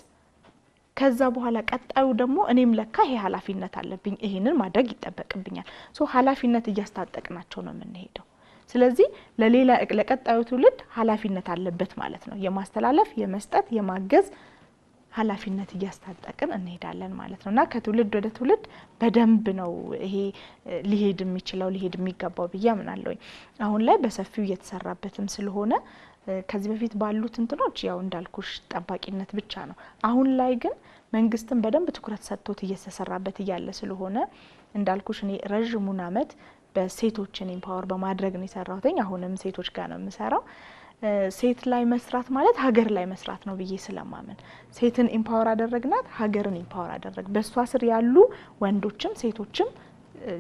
ከዛ በኋላ ቀጣዩ ደግሞ እኔም ለካ ይሄ ኃላፊነት አለብኝ ይሄንን ማድረግ ይጠበቅብኛል። ኃላፊነት እያስታጠቅናቸው ነው የምንሄደው። ስለዚህ ለቀጣዩ ትውልድ ኃላፊነት አለበት ማለት ነው። የማስተላለፍ፣ የመስጠት፣ የማገዝ ኃላፊነት እያስታጠቅን እንሄዳለን ማለት ነውና ከትውልድ ወደ ትውልድ በደንብ ነው ይሄ ሊሄድ የሚገባው ብዬ አምናለሁ። አሁን ላይ በሰፊው እየተሰራበትም ስለሆነ ከዚህ በፊት ባሉት እንትኖች ያው እንዳልኩሽ ጠባቂነት ብቻ ነው። አሁን ላይ ግን መንግስትም በደንብ ትኩረት ሰጥቶት እየተሰራበት እያለ ስለሆነ እንዳልኩሽ እኔ ረጅሙን አመት በሴቶችን ኢምፓወር በማድረግ ነው የሰራሁት። አሁንም ሴቶች ጋር ነው የምሰራው። ሴት ላይ መስራት ማለት ሀገር ላይ መስራት ነው ብዬ ስለማመን ሴትን ኢምፓወር አደረግናት፣ ሀገርን ኢምፓወር አደረግ። በሷ ስር ያሉ ወንዶችም ሴቶችም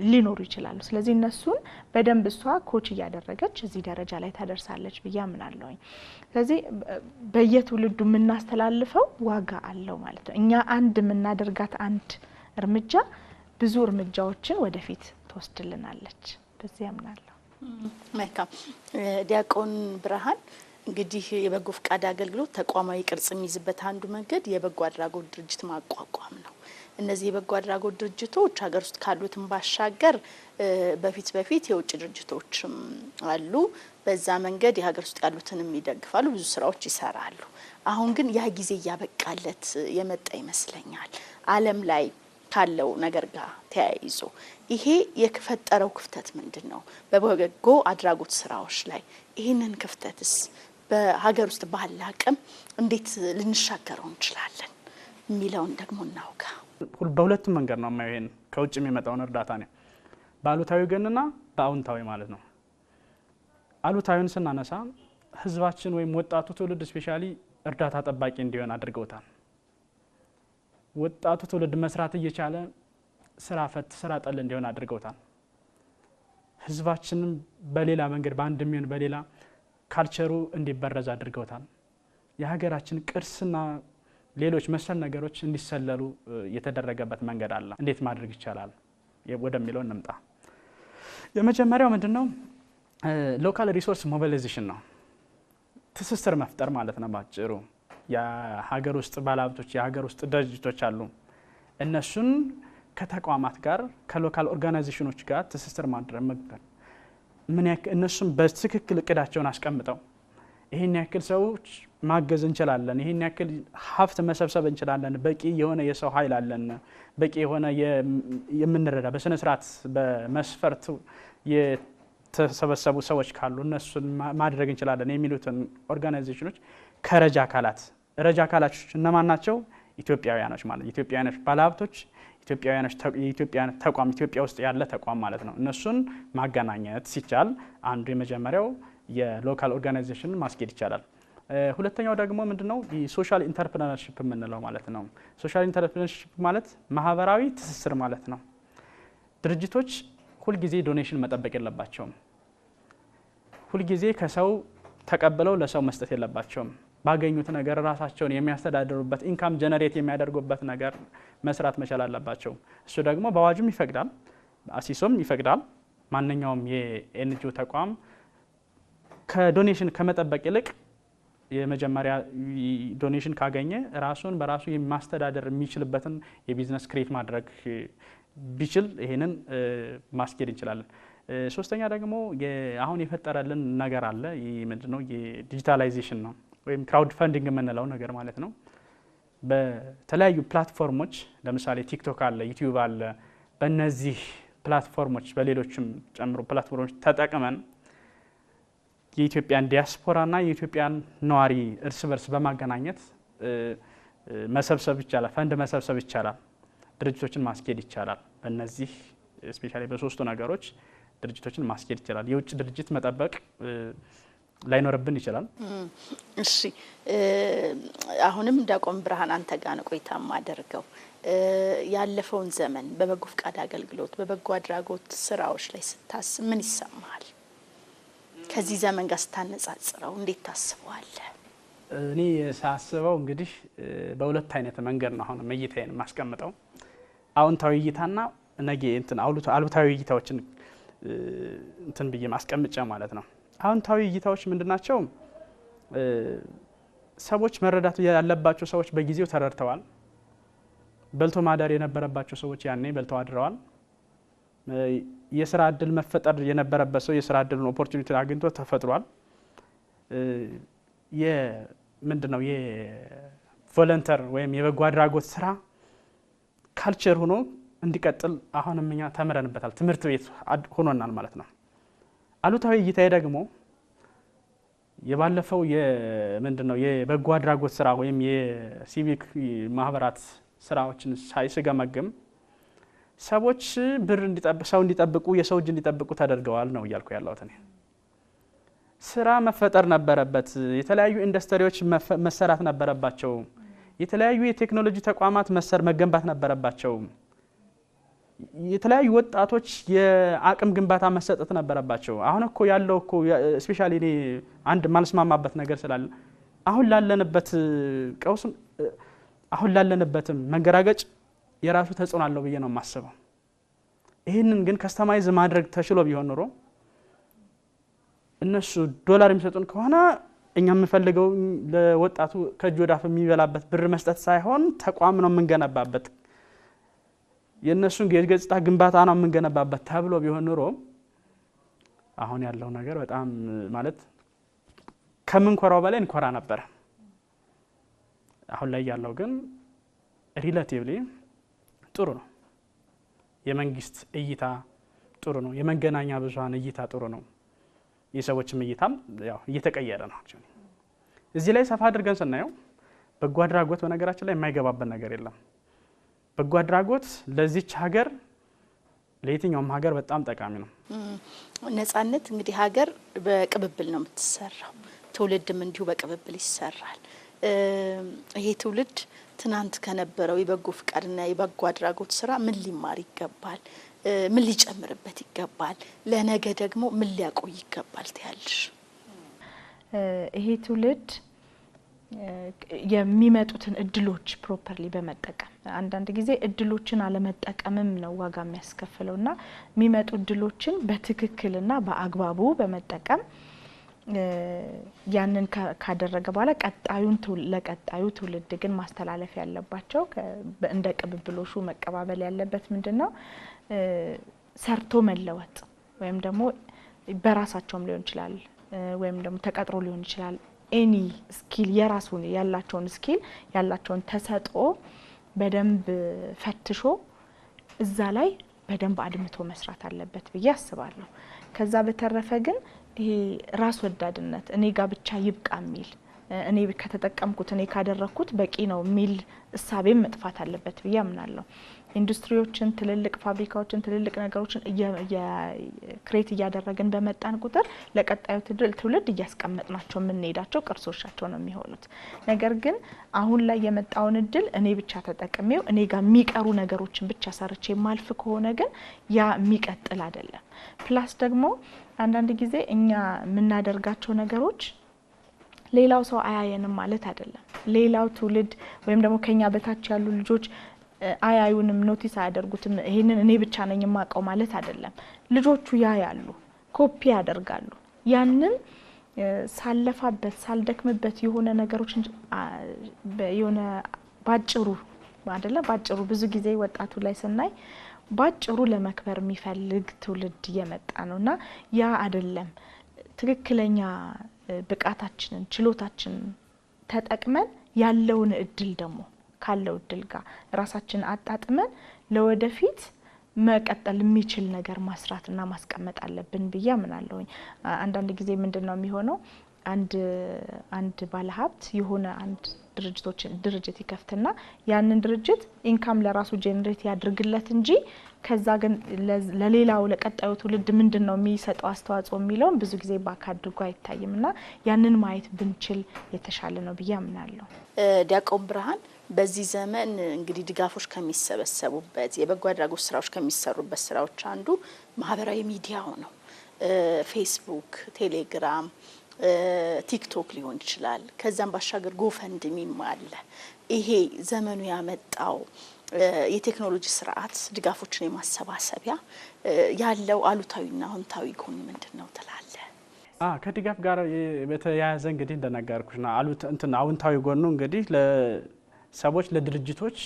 ሊኖሩ ይችላሉ። ስለዚህ እነሱን በደንብ እሷ ኮች እያደረገች እዚህ ደረጃ ላይ ታደርሳለች ብዬ አምናለሁ። ስለዚህ በየትውልዱ የምናስተላልፈው ዋጋ አለው ማለት ነው። እኛ አንድ የምናደርጋት አንድ እርምጃ ብዙ እርምጃዎችን ወደፊት ትወስድልናለች በዚህ አምናለሁ። መልካም ዲያቆን ብርሃን፣ እንግዲህ የበጎ ፍቃድ አገልግሎት ተቋማዊ ቅርጽ የሚይዝበት አንዱ መንገድ የበጎ አድራጎት ድርጅት ማቋቋም ነው። እነዚህ የበጎ አድራጎት ድርጅቶች ሀገር ውስጥ ካሉትን ባሻገር በፊት የውጭ ድርጅቶችም አሉ። በዛ መንገድ የሀገር ውስጥ ያሉትንም ይደግፋሉ፣ ብዙ ስራዎች ይሰራሉ። አሁን ግን ያ ጊዜ እያበቃለት የመጣ ይመስለኛል። ዓለም ላይ ካለው ነገር ጋር ተያይዞ ይሄ የፈጠረው ክፍተት ምንድን ነው? በበጎ አድራጎት ስራዎች ላይ ይህንን ክፍተትስ በሀገር ውስጥ ባለ አቅም እንዴት ልንሻገረው እንችላለን የሚለውን ደግሞ እናውጋ። በሁለቱም መንገድ ነው የማየው። ይሄን ከውጭ የሚመጣውን እርዳታ ነው በአሉታዊ ገንና በአውንታዊ ማለት ነው። አሉታዊን ስናነሳ ህዝባችን ወይም ወጣቱ ትውልድ ስፔሻሊ እርዳታ ጠባቂ እንዲሆን አድርገውታል። ወጣቱ ትውልድ መስራት እየቻለ ስራ ፈት ስራ ጠል እንዲሆን አድርገውታል። ህዝባችንም በሌላ መንገድ በአንድ የሚሆን በሌላ ካልቸሩ እንዲበረዝ አድርገውታል። የሀገራችን ቅርስና ሌሎች መሰል ነገሮች እንዲሰለሉ የተደረገበት መንገድ አለ። እንዴት ማድረግ ይቻላል ወደሚለው እንምጣ። የመጀመሪያው ምንድነው? ሎካል ሪሶርስ ሞቢላይዜሽን ነው። ትስስር መፍጠር ማለት ነው ባጭሩ። የሀገር ውስጥ ባለሀብቶች፣ የሀገር ውስጥ ድርጅቶች አሉ። እነሱን ከተቋማት ጋር ከሎካል ኦርጋናይዜሽኖች ጋር ትስስር ማድረግ መግበር ምን ያክል እነሱም በትክክል እቅዳቸውን አስቀምጠው ይሄን ያክል ሰዎች ማገዝ እንችላለን፣ ይሄን ያክል ሀብት መሰብሰብ እንችላለን፣ በቂ የሆነ የሰው ኃይል አለን፣ በቂ የሆነ የምንረዳ በስነ ስርዓት በመስፈርት የተሰበሰቡ ሰዎች ካሉ እነሱን ማድረግ እንችላለን የሚሉትን ኦርጋናይዜሽኖች ከረጃ አካላት እነማን ናቸው? ኢትዮጵያውያኖች ማለት ኢትዮጵያውያኖች ባለሀብቶች፣ የኢትዮጵያ ተቋም ኢትዮጵያ ውስጥ ያለ ተቋም ማለት ነው። እነሱን ማገናኘት ሲቻል አንዱ የመጀመሪያው የሎካል ኦርጋናይዜሽን ማስኬድ ይቻላል። ሁለተኛው ደግሞ ምንድነው? የሶሻል ኢንተርፕረነርሺፕ የምንለው ማለት ነው። ሶሻል ኢንተርፕረነርሺፕ ማለት ማህበራዊ ትስስር ማለት ነው። ድርጅቶች ሁልጊዜ ዶኔሽን መጠበቅ የለባቸውም። ሁልጊዜ ከሰው ተቀብለው ለሰው መስጠት የለባቸውም። ባገኙት ነገር ራሳቸውን የሚያስተዳድሩበት ኢንካም ጀነሬት የሚያደርጉበት ነገር መስራት መቻል አለባቸው። እሱ ደግሞ በአዋጁም ይፈቅዳል፣ አሲሶም ይፈቅዳል። ማንኛውም የኤንጂኦ ተቋም ከዶኔሽን ከመጠበቅ ይልቅ የመጀመሪያ ዶኔሽን ካገኘ ራሱን በራሱ የማስተዳደር የሚችልበትን የቢዝነስ ክሬት ማድረግ ቢችል ይሄንን ማስኬድ እንችላለን። ሶስተኛ ደግሞ አሁን የፈጠረልን ነገር አለ። ይሄ ምንድነው? የዲጂታላይዜሽን ነው ወይም ክራውድ ፈንዲንግ የምንለው ነገር ማለት ነው። በተለያዩ ፕላትፎርሞች ለምሳሌ ቲክቶክ አለ፣ ዩቲዩብ አለ። በእነዚህ ፕላትፎርሞች በሌሎችም ጨምሮ ፕላትፎርሞች ተጠቅመን የኢትዮጵያን ዲያስፖራና የኢትዮጵያን ነዋሪ እርስ በርስ በማገናኘት መሰብሰብ ይቻላል፣ ፈንድ መሰብሰብ ይቻላል፣ ድርጅቶችን ማስኬድ ይቻላል። በእነዚህ ስፔሻሊ በሶስቱ ነገሮች ድርጅቶችን ማስኬድ ይቻላል። የውጭ ድርጅት መጠበቅ ላይኖርብን ይችላል። እሺ አሁንም ዲያቆን ብርሃን አንተ ጋር ነው ቆይታ ማደርገው። ያለፈውን ዘመን በበጎ ፍቃድ አገልግሎት በበጎ አድራጎት ስራዎች ላይ ስታስብ ምን ይሰማሃል? ከዚህ ዘመን ጋር ስታነጻጽረው እንዴት ታስበዋለህ? እኔ ሳስበው እንግዲህ በሁለት አይነት መንገድ ነው አሁን እይታዬን ማስቀምጠው። አዎንታዊ እይታና ነገ አሉታዊ እይታዎችን እንትን ብዬ ማስቀምጫ ማለት ነው። አዎንታዊ እይታዎች ምንድናቸው? ሰዎች መረዳት ያለባቸው ሰዎች በጊዜው ተረድተዋል። በልቶ ማደር የነበረባቸው ሰዎች ያኔ በልተው አድረዋል። የስራ እድል መፈጠር የነበረበት ሰው የስራ እድልን ኦፖርቹኒቲ አግኝቶ ተፈጥሯል። ምንድነው የቮለንተር ወይም የበጎ አድራጎት ስራ ካልቸር ሆኖ እንዲቀጥል አሁንም እኛ ተምረንበታል፣ ትምህርት ቤት ሆኖናል ማለት ነው። አሉታዊ እይታዬ ደግሞ የባለፈው ምንድነው የበጎ አድራጎት ስራ ወይም የሲቪክ ማህበራት ስራዎችን ሳይስገመግም ሰዎች ብር ሰው እንዲጠብቁ የሰው እጅ እንዲጠብቁ ተደርገዋል ነው እያልኩ ያለሁት እኔ። ስራ መፈጠር ነበረበት። የተለያዩ ኢንዱስትሪዎች መሰራት ነበረባቸው። የተለያዩ የቴክኖሎጂ ተቋማት መገንባት ነበረባቸው። የተለያዩ ወጣቶች የአቅም ግንባታ መሰጠት ነበረባቸው። አሁን እኮ ያለው እኮ ስፔሻሊ እኔ አንድ ማልስማማበት ነገር ስላለ አሁን ላለንበት ቀውስ አሁን ላለንበትም መንገራገጭ የራሱ ተጽዕኖ አለው ብዬ ነው የማስበው። ይህንን ግን ከስተማይዝ ማድረግ ተችሎ ቢሆን ኖሮ እነሱ ዶላር የሚሰጡን ከሆነ እኛ የምንፈልገው ለወጣቱ ከእጅ ወደ አፍ የሚበላበት ብር መስጠት ሳይሆን ተቋም ነው የምንገነባበት፣ የእነሱን የገጽታ ግንባታ ነው የምንገነባበት ተብሎ ቢሆን ኖሮ አሁን ያለው ነገር በጣም ማለት ከምንኮራው በላይ እንኮራ ነበር። አሁን ላይ ያለው ግን ሪላቲቭሊ ጥሩ ነው። የመንግስት እይታ ጥሩ ነው። የመገናኛ ብዙሃን እይታ ጥሩ ነው። የሰዎችም እይታም ያው እየተቀየረ ነው። እዚህ ላይ ሰፋ አድርገን ስናየው በጎ አድራጎት በነገራችን ላይ የማይገባበት ነገር የለም። በጎ አድራጎት ለዚች ሀገር ለየትኛውም ሀገር በጣም ጠቃሚ ነው። ነጻነት እንግዲህ ሀገር በቅብብል ነው የምትሰራው፣ ትውልድም እንዲሁ በቅብብል ይሰራል። ይሄ ትውልድ ትናንት ከነበረው የበጎ ፍቃድና የበጎ አድራጎት ስራ ምን ሊማር ይገባል? ምን ሊጨምርበት ይገባል? ለነገ ደግሞ ምን ሊያቆይ ይገባል ትያለሽ? ይሄ ትውልድ የሚመጡትን እድሎች ፕሮፐርሊ በመጠቀም አንዳንድ ጊዜ እድሎችን አለመጠቀምም ነው ዋጋ የሚያስከፍለውና የሚመጡ እድሎችን በትክክልና በአግባቡ በመጠቀም ያንን ካደረገ በኋላ ለቀጣዩ ትውልድ ግን ማስተላለፍ ያለባቸው እንደ ቅብብሎሹ መቀባበል ያለበት ምንድነው? ሰርቶ መለወጥ ወይም ደግሞ በራሳቸውም ሊሆን ይችላል ወይም ደግሞ ተቀጥሮ ሊሆን ይችላል። ኤኒ ስኪል የራሱን ያላቸውን ስኪል ያላቸውን ተሰጥኦ በደንብ ፈትሾ እዛ ላይ በደንብ አድምቶ መስራት አለበት ብዬ አስባለሁ። ከዛ በተረፈ ግን ይሄ ራስ ወዳድነት እኔ ጋር ብቻ ይብቃ የሚል እኔ ከተጠቀምኩት እኔ ካደረኩት በቂ ነው የሚል እሳቤም መጥፋት አለበት ብዬ አምናለሁ። ኢንዱስትሪዎችን፣ ትልልቅ ፋብሪካዎችን፣ ትልልቅ ነገሮችን ክሬት እያደረግን በመጣን ቁጥር ለቀጣዩ ትውልድ እያስቀመጥናቸው የምንሄዳቸው ቅርሶቻቸው ነው የሚሆኑት። ነገር ግን አሁን ላይ የመጣውን እድል እኔ ብቻ ተጠቅሜው እኔ ጋር የሚቀሩ ነገሮችን ብቻ ሰርቼ ማልፍ ከሆነ ግን ያ የሚቀጥል አይደለም። ፕላስ ደግሞ አንዳንድ ጊዜ እኛ የምናደርጋቸው ነገሮች ሌላው ሰው አያየንም ማለት አይደለም። ሌላው ትውልድ ወይም ደግሞ ከኛ በታች ያሉ ልጆች አያዩንም፣ ኖቲስ አያደርጉትም። ይሄንን እኔ ብቻ ነኝ የማውቀው ማለት አይደለም። ልጆቹ ያያሉ፣ ኮፒ ያደርጋሉ። ያንን ሳለፋበት ሳልደክምበት የሆነ ነገሮችን የሆነ ባጭሩ አይደለ ባጭሩ ብዙ ጊዜ ወጣቱ ላይ ስናይ ባጭሩ ለመክበር የሚፈልግ ትውልድ እየመጣ ነውና ያ አይደለም ትክክለኛ ብቃታችንን ችሎታችንን ተጠቅመን ያለውን እድል ደግሞ ካለው እድል ጋር ራሳችንን አጣጥመን ለወደፊት መቀጠል የሚችል ነገር ማስራትና ማስቀመጥ አለብን ብዬ አምናለሁኝ። አንዳንድ ጊዜ ምንድነው የሚሆነው አንድ ባለሀብት የሆነ አንድ ድርጅት ይከፍትና ያንን ድርጅት ኢንካም ለራሱ ጄነሬት ያድርግለት እንጂ ከዛ ግን ለሌላው ለቀጣዩ ትውልድ ምንድነው የሚሰጠው አስተዋጽኦ የሚለውን ብዙ ጊዜ ባካድርጎ አይታይምና ያንን ማየት ብንችል የተሻለ ነው ብዬ አምናለሁ። ዲያቆን ብርሃን በዚህ ዘመን እንግዲህ ድጋፎች ከሚሰበሰቡበት የበጎ አድራጎት ስራዎች ከሚሰሩበት ስራዎች አንዱ ማህበራዊ ሚዲያው ነው። ፌስቡክ፣ ቴሌግራም፣ ቲክቶክ ሊሆን ይችላል። ከዛም ባሻገር ጎፈንድሚም አለ። ይሄ ዘመኑ ያመጣው የቴክኖሎጂ ስርዓት ድጋፎችን የማሰባሰቢያ ያለው አሉታዊና አዎንታዊ ጎን ምንድነው ትላለህ? ከድጋፍ ጋር በተያያዘ እንግዲህ እንደነገርኩሽና አዎንታዊ ጎኑ እንግዲህ ለሰዎች ለድርጅቶች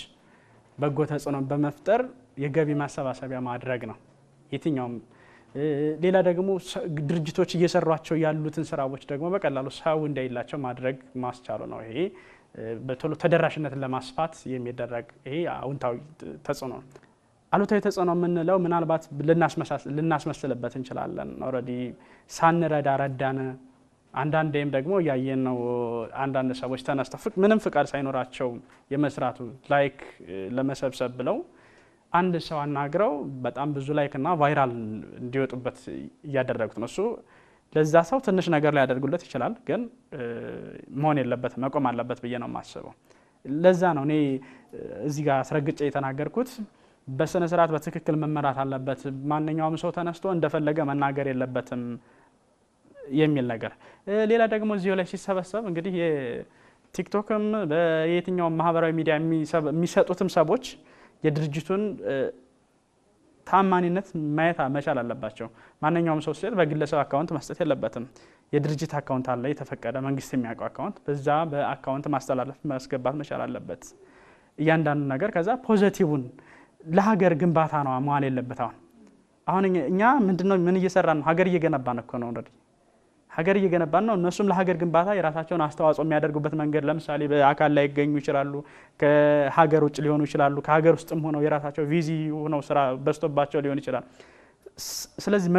በጎ ተጽዕኖ በመፍጠር የገቢ ማሰባሰቢያ ማድረግ ነው የትኛውም። ሌላ ደግሞ ድርጅቶች እየሰሯቸው ያሉትን ስራዎች ደግሞ በቀላሉ ሰው እንዳይላቸው ማድረግ ማስቻሉ ነው። ይሄ በቶሎ ተደራሽነትን ለማስፋት የሚደረግ ይሄ አዎንታዊ ተጽዕኖ ነው። አሉታዊ ተጽዕኖ የምንለው ምናልባት ልናስመስልበት እንችላለን። ኦልሬዲ ሳንረዳ ረዳን። አንዳንዴም ደግሞ ያየን ነው አንዳንድ ሰዎች ተነስተው ምንም ፍቃድ ሳይኖራቸው የመስራቱ ላይክ ለመሰብሰብ ብለው አንድ ሰው አናግረው በጣም ብዙ ላይክና ቫይራል እንዲወጡበት እያደረጉት ነው። እሱ ለዛ ሰው ትንሽ ነገር ላይ ያደርጉለት ይችላል፣ ግን መሆን የለበትም መቆም አለበት ብዬ ነው የማስበው። ለዛ ነው እኔ እዚህ ጋር አስረግጬ የተናገርኩት በስነ ስርዓት በትክክል መመራት አለበት። ማንኛውም ሰው ተነስቶ እንደፈለገ መናገር የለበትም የሚል ነገር። ሌላ ደግሞ እዚሁ ላይ ሲሰበሰብ እንግዲህ የቲክቶክም በየትኛው ማህበራዊ ሚዲያ የሚሰጡትም ሰዎች የድርጅቱን ታማኒነት ማየት መቻል አለባቸው። ማንኛውም ሰው ሲል በግለሰብ አካውንት መስጠት የለበትም። የድርጅት አካውንት አለ የተፈቀደ መንግስት የሚያውቀው አካውንት፣ በዛ በአካውንት ማስተላለፍ ማስገባት መቻል አለበት እያንዳንዱ ነገር። ከዛ ፖዚቲቭን ለሀገር ግንባታ ነው መዋል የለበት። አሁን እኛ ምንድነው ምን እየሰራን ነው? ሀገር እየገነባን እኮ ነው። ኦልሬዲ ሀገር እየገነባን ነው። እነሱም ለሀገር ግንባታ የራሳቸውን አስተዋጽኦ የሚያደርጉበት መንገድ ለምሳሌ በአካል ላይ ይገኙ ይችላሉ፣ ከሀገር ውጭ ሊሆኑ ይችላሉ፣ ከሀገር ውስጥም ሆነው የራሳቸው ቪዚ ሆነው ስራ በስቶባቸው ሊሆን ይችላል። ስለዚህ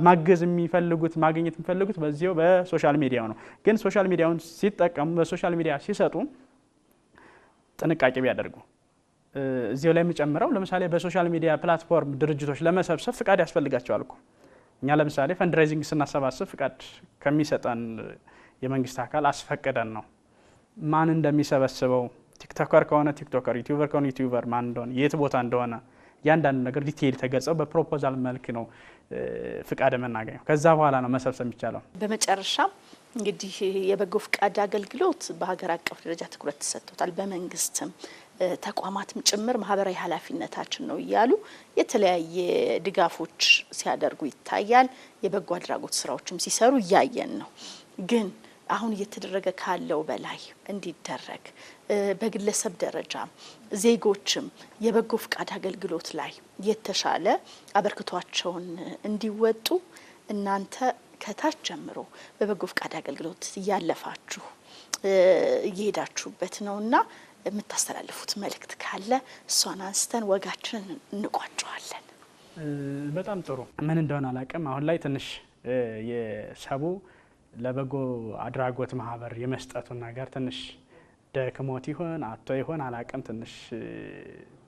ማገዝ የሚፈልጉት ማግኘት የሚፈልጉት በዚያው በሶሻል ሚዲያው ነው። ግን ሶሻል ሚዲያውን ሲጠቀሙ በሶሻል ሚዲያ ሲሰጡ ጥንቃቄ ቢያደርጉ እዚያው ላይ የምጨምረው ለምሳሌ በሶሻል ሚዲያ ፕላትፎርም ድርጅቶች ለመሰብሰብ ፍቃድ ያስፈልጋቸዋል እኮ። እኛ ለምሳሌ ፈንድራይዚንግ ስናሰባስብ ፍቃድ ከሚሰጠን የመንግስት አካል አስፈቅደን ነው ማን እንደሚሰበስበው፣ ቲክቶከር ከሆነ ቲክቶከር፣ ዩቲዩበር ከሆነ ዩቲዩበር ማን እንደሆነ የት ቦታ እንደሆነ ያንዳንዱ ነገር ዲቴይል ተገልጸው በፕሮፖዛል መልክ ነው ፍቃድ የምናገኘው። ከዛ በኋላ ነው መሰብሰብ የሚቻለው። በመጨረሻ እንግዲህ የበጎ ፍቃድ አገልግሎት በሀገር አቀፍ ደረጃ ትኩረት ተሰጥቶታል። በመንግስትም ተቋማትም ጭምር ማህበራዊ ኃላፊነታችን ነው እያሉ የተለያየ ድጋፎች ሲያደርጉ ይታያል። የበጎ አድራጎት ስራዎችም ሲሰሩ እያየን ነው። ግን አሁን እየተደረገ ካለው በላይ እንዲደረግ በግለሰብ ደረጃ ዜጎችም የበጎ ፍቃድ አገልግሎት ላይ የተሻለ አበርክቷቸውን እንዲወጡ እናንተ ከታች ጀምሮ በበጎ ፍቃድ አገልግሎት እያለፋችሁ እየሄዳችሁበት ነውና የምታስተላልፉት መልእክት ካለ እሷን አንስተን ወጋችንን እንቋጨዋለን። በጣም ጥሩ። ምን እንደሆነ አላቅም። አሁን ላይ ትንሽ የሰቡ ለበጎ አድራጎት ማህበር የመስጠቱን ነገር ትንሽ ደክሞት ይሆን አጥቶ ይሆን አላቅም። ትንሽ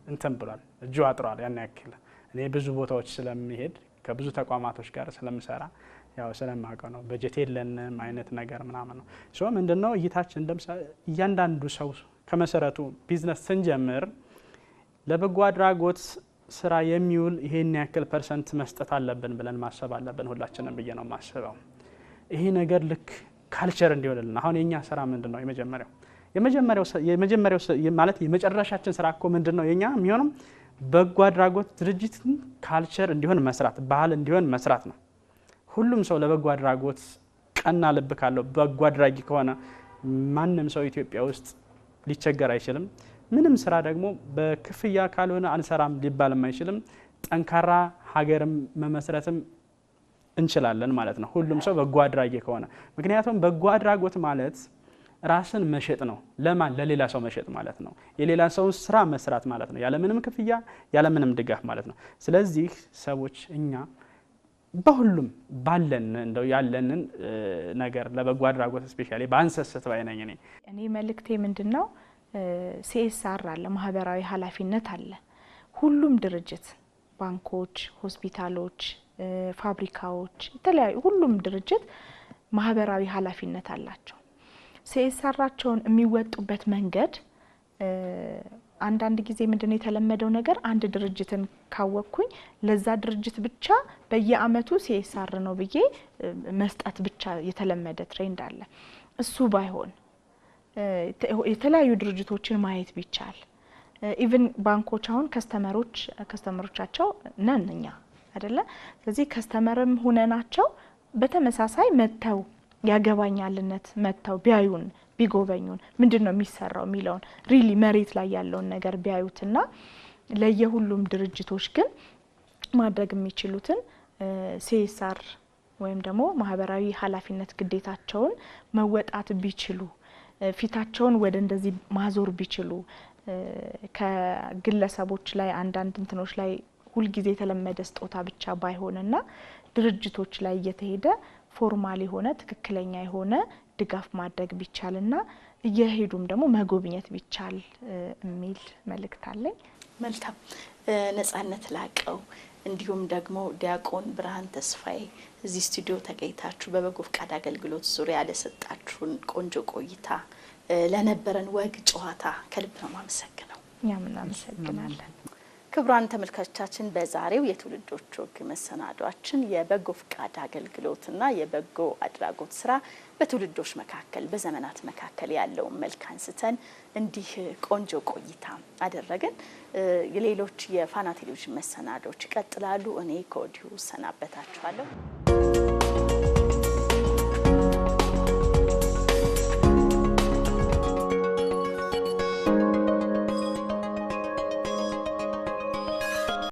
እንትን ብሏል፣ እጁ አጥሯል። ያን ያክል እኔ ብዙ ቦታዎች ስለሚሄድ ከብዙ ተቋማቶች ጋር ስለምሰራ ያው ስለማውቀው ነው። በጀት የለንም አይነት ነገር ምናምን ነው። ሶ ምንድነው እይታችን እንደምሳሌ እያንዳንዱ ሰው ከመሰረቱ ቢዝነስ ስንጀምር ለበጎ አድራጎት ስራ የሚውል ይሄን ያክል ፐርሰንት መስጠት አለብን ብለን ማሰብ አለብን ሁላችንም ብዬ ነው ማስበው። ይሄ ነገር ልክ ካልቸር እንዲሆንልን አሁን የኛ ስራ ምንድነው የመጀመሪያው ማለት የመጨረሻችን ስራ እኮ ምንድነው የኛ የሚሆነው በጎ አድራጎት ድርጅትን ካልቸር እንዲሆን መስራት፣ ባህል እንዲሆን መስራት ነው። ሁሉም ሰው ለበጎ አድራጎት ቀና ልብ ካለው በጎ አድራጊ ከሆነ ማንም ሰው ኢትዮጵያ ውስጥ ሊቸገር አይችልም። ምንም ስራ ደግሞ በክፍያ ካልሆነ አንሰራም ሊባልም አይችልም። ጠንካራ ሀገርም መመስረትም እንችላለን ማለት ነው ሁሉም ሰው በጎ አድራጊ ከሆነ። ምክንያቱም በጎ አድራጎት ማለት ራስን መሸጥ ነው። ለማን? ለሌላ ሰው መሸጥ ማለት ነው። የሌላ ሰው ስራ መስራት ማለት ነው። ያለ ምንም ክፍያ ያለ ምንም ድጋፍ ማለት ነው። ስለዚህ ሰዎች እኛ በሁሉም ባለን እንደው ያለንን ነገር ለበጎ አድራጎት ስፔሻሊ ባንሰስት ባይነኝ እኔ መልእክቴ ምንድነው CSR አለ፣ ማህበራዊ ኃላፊነት አለ። ሁሉም ድርጅት ባንኮች፣ ሆስፒታሎች፣ ፋብሪካዎች፣ የተለያዩ ሁሉም ድርጅት ማህበራዊ ኃላፊነት አላቸው። CSRአቸውን የሚወጡበት መንገድ አንዳንድ ጊዜ ምንድነው የተለመደው ነገር አንድ ድርጅትን ካወቅኩኝ ለዛ ድርጅት ብቻ በየአመቱ CSR ነው ብዬ መስጠት ብቻ የተለመደ ትሬንድ አለ። እሱ ባይሆን የተለያዩ ድርጅቶችን ማየት ቢቻል ኢቭን ባንኮች አሁን ከስተመሮቻቸው ነንኛ አይደለ? ስለዚህ ከስተመርም ሆነናቸው በተመሳሳይ መተው ያገባኛልነት መተው ቢያዩን ቢጎበኙን ምንድነው የሚሰራው ሚለውን ሪሊ መሬት ላይ ያለውን ነገር ቢያዩትና ለየሁሉም ድርጅቶች ግን ማድረግ የሚችሉትን CSR ወይም ደግሞ ማህበራዊ ኃላፊነት ግዴታቸውን መወጣት ቢችሉ ፊታቸውን ወደ እንደዚህ ማዞር ቢችሉ ከግለሰቦች ላይ አንዳንድ እንትኖች ላይ ሁሉ ጊዜ የተለመደ ስጦታ ብቻ ባይሆንና ድርጅቶች ላይ እየተሄደ ፎርማል የሆነ ትክክለኛ የሆነ ድጋፍ ማድረግ ቢቻልና እየሄዱም ደግሞ መጎብኘት ቢቻል የሚል መልእክት አለኝ። መልካም። ነጻነት ላቀው እንዲሁም ደግሞ ዲያቆን ብርሃን ተስፋዬ እዚህ ስቱዲዮ ተገኝታችሁ በበጎ ፍቃድ አገልግሎት ዙሪያ ለሰጣችሁን ቆንጆ ቆይታ ለነበረን ወግ ጨዋታ ከልብ ነው ማመሰግነው። እኛም እናመሰግናለን። ክቡራን ተመልካቾቻችን በዛሬው የትውልዶች ወግ መሰናዷችን የበጎ ፍቃድ አገልግሎትና የበጎ አድራጎት ስራ በትውልዶች መካከል በዘመናት መካከል ያለውን መልክ አንስተን እንዲህ ቆንጆ ቆይታ አደረግን። የሌሎች የፋና ቴሌቪዥን መሰናዶች ይቀጥላሉ። እኔ ከወዲሁ ሰናበታችኋለሁ።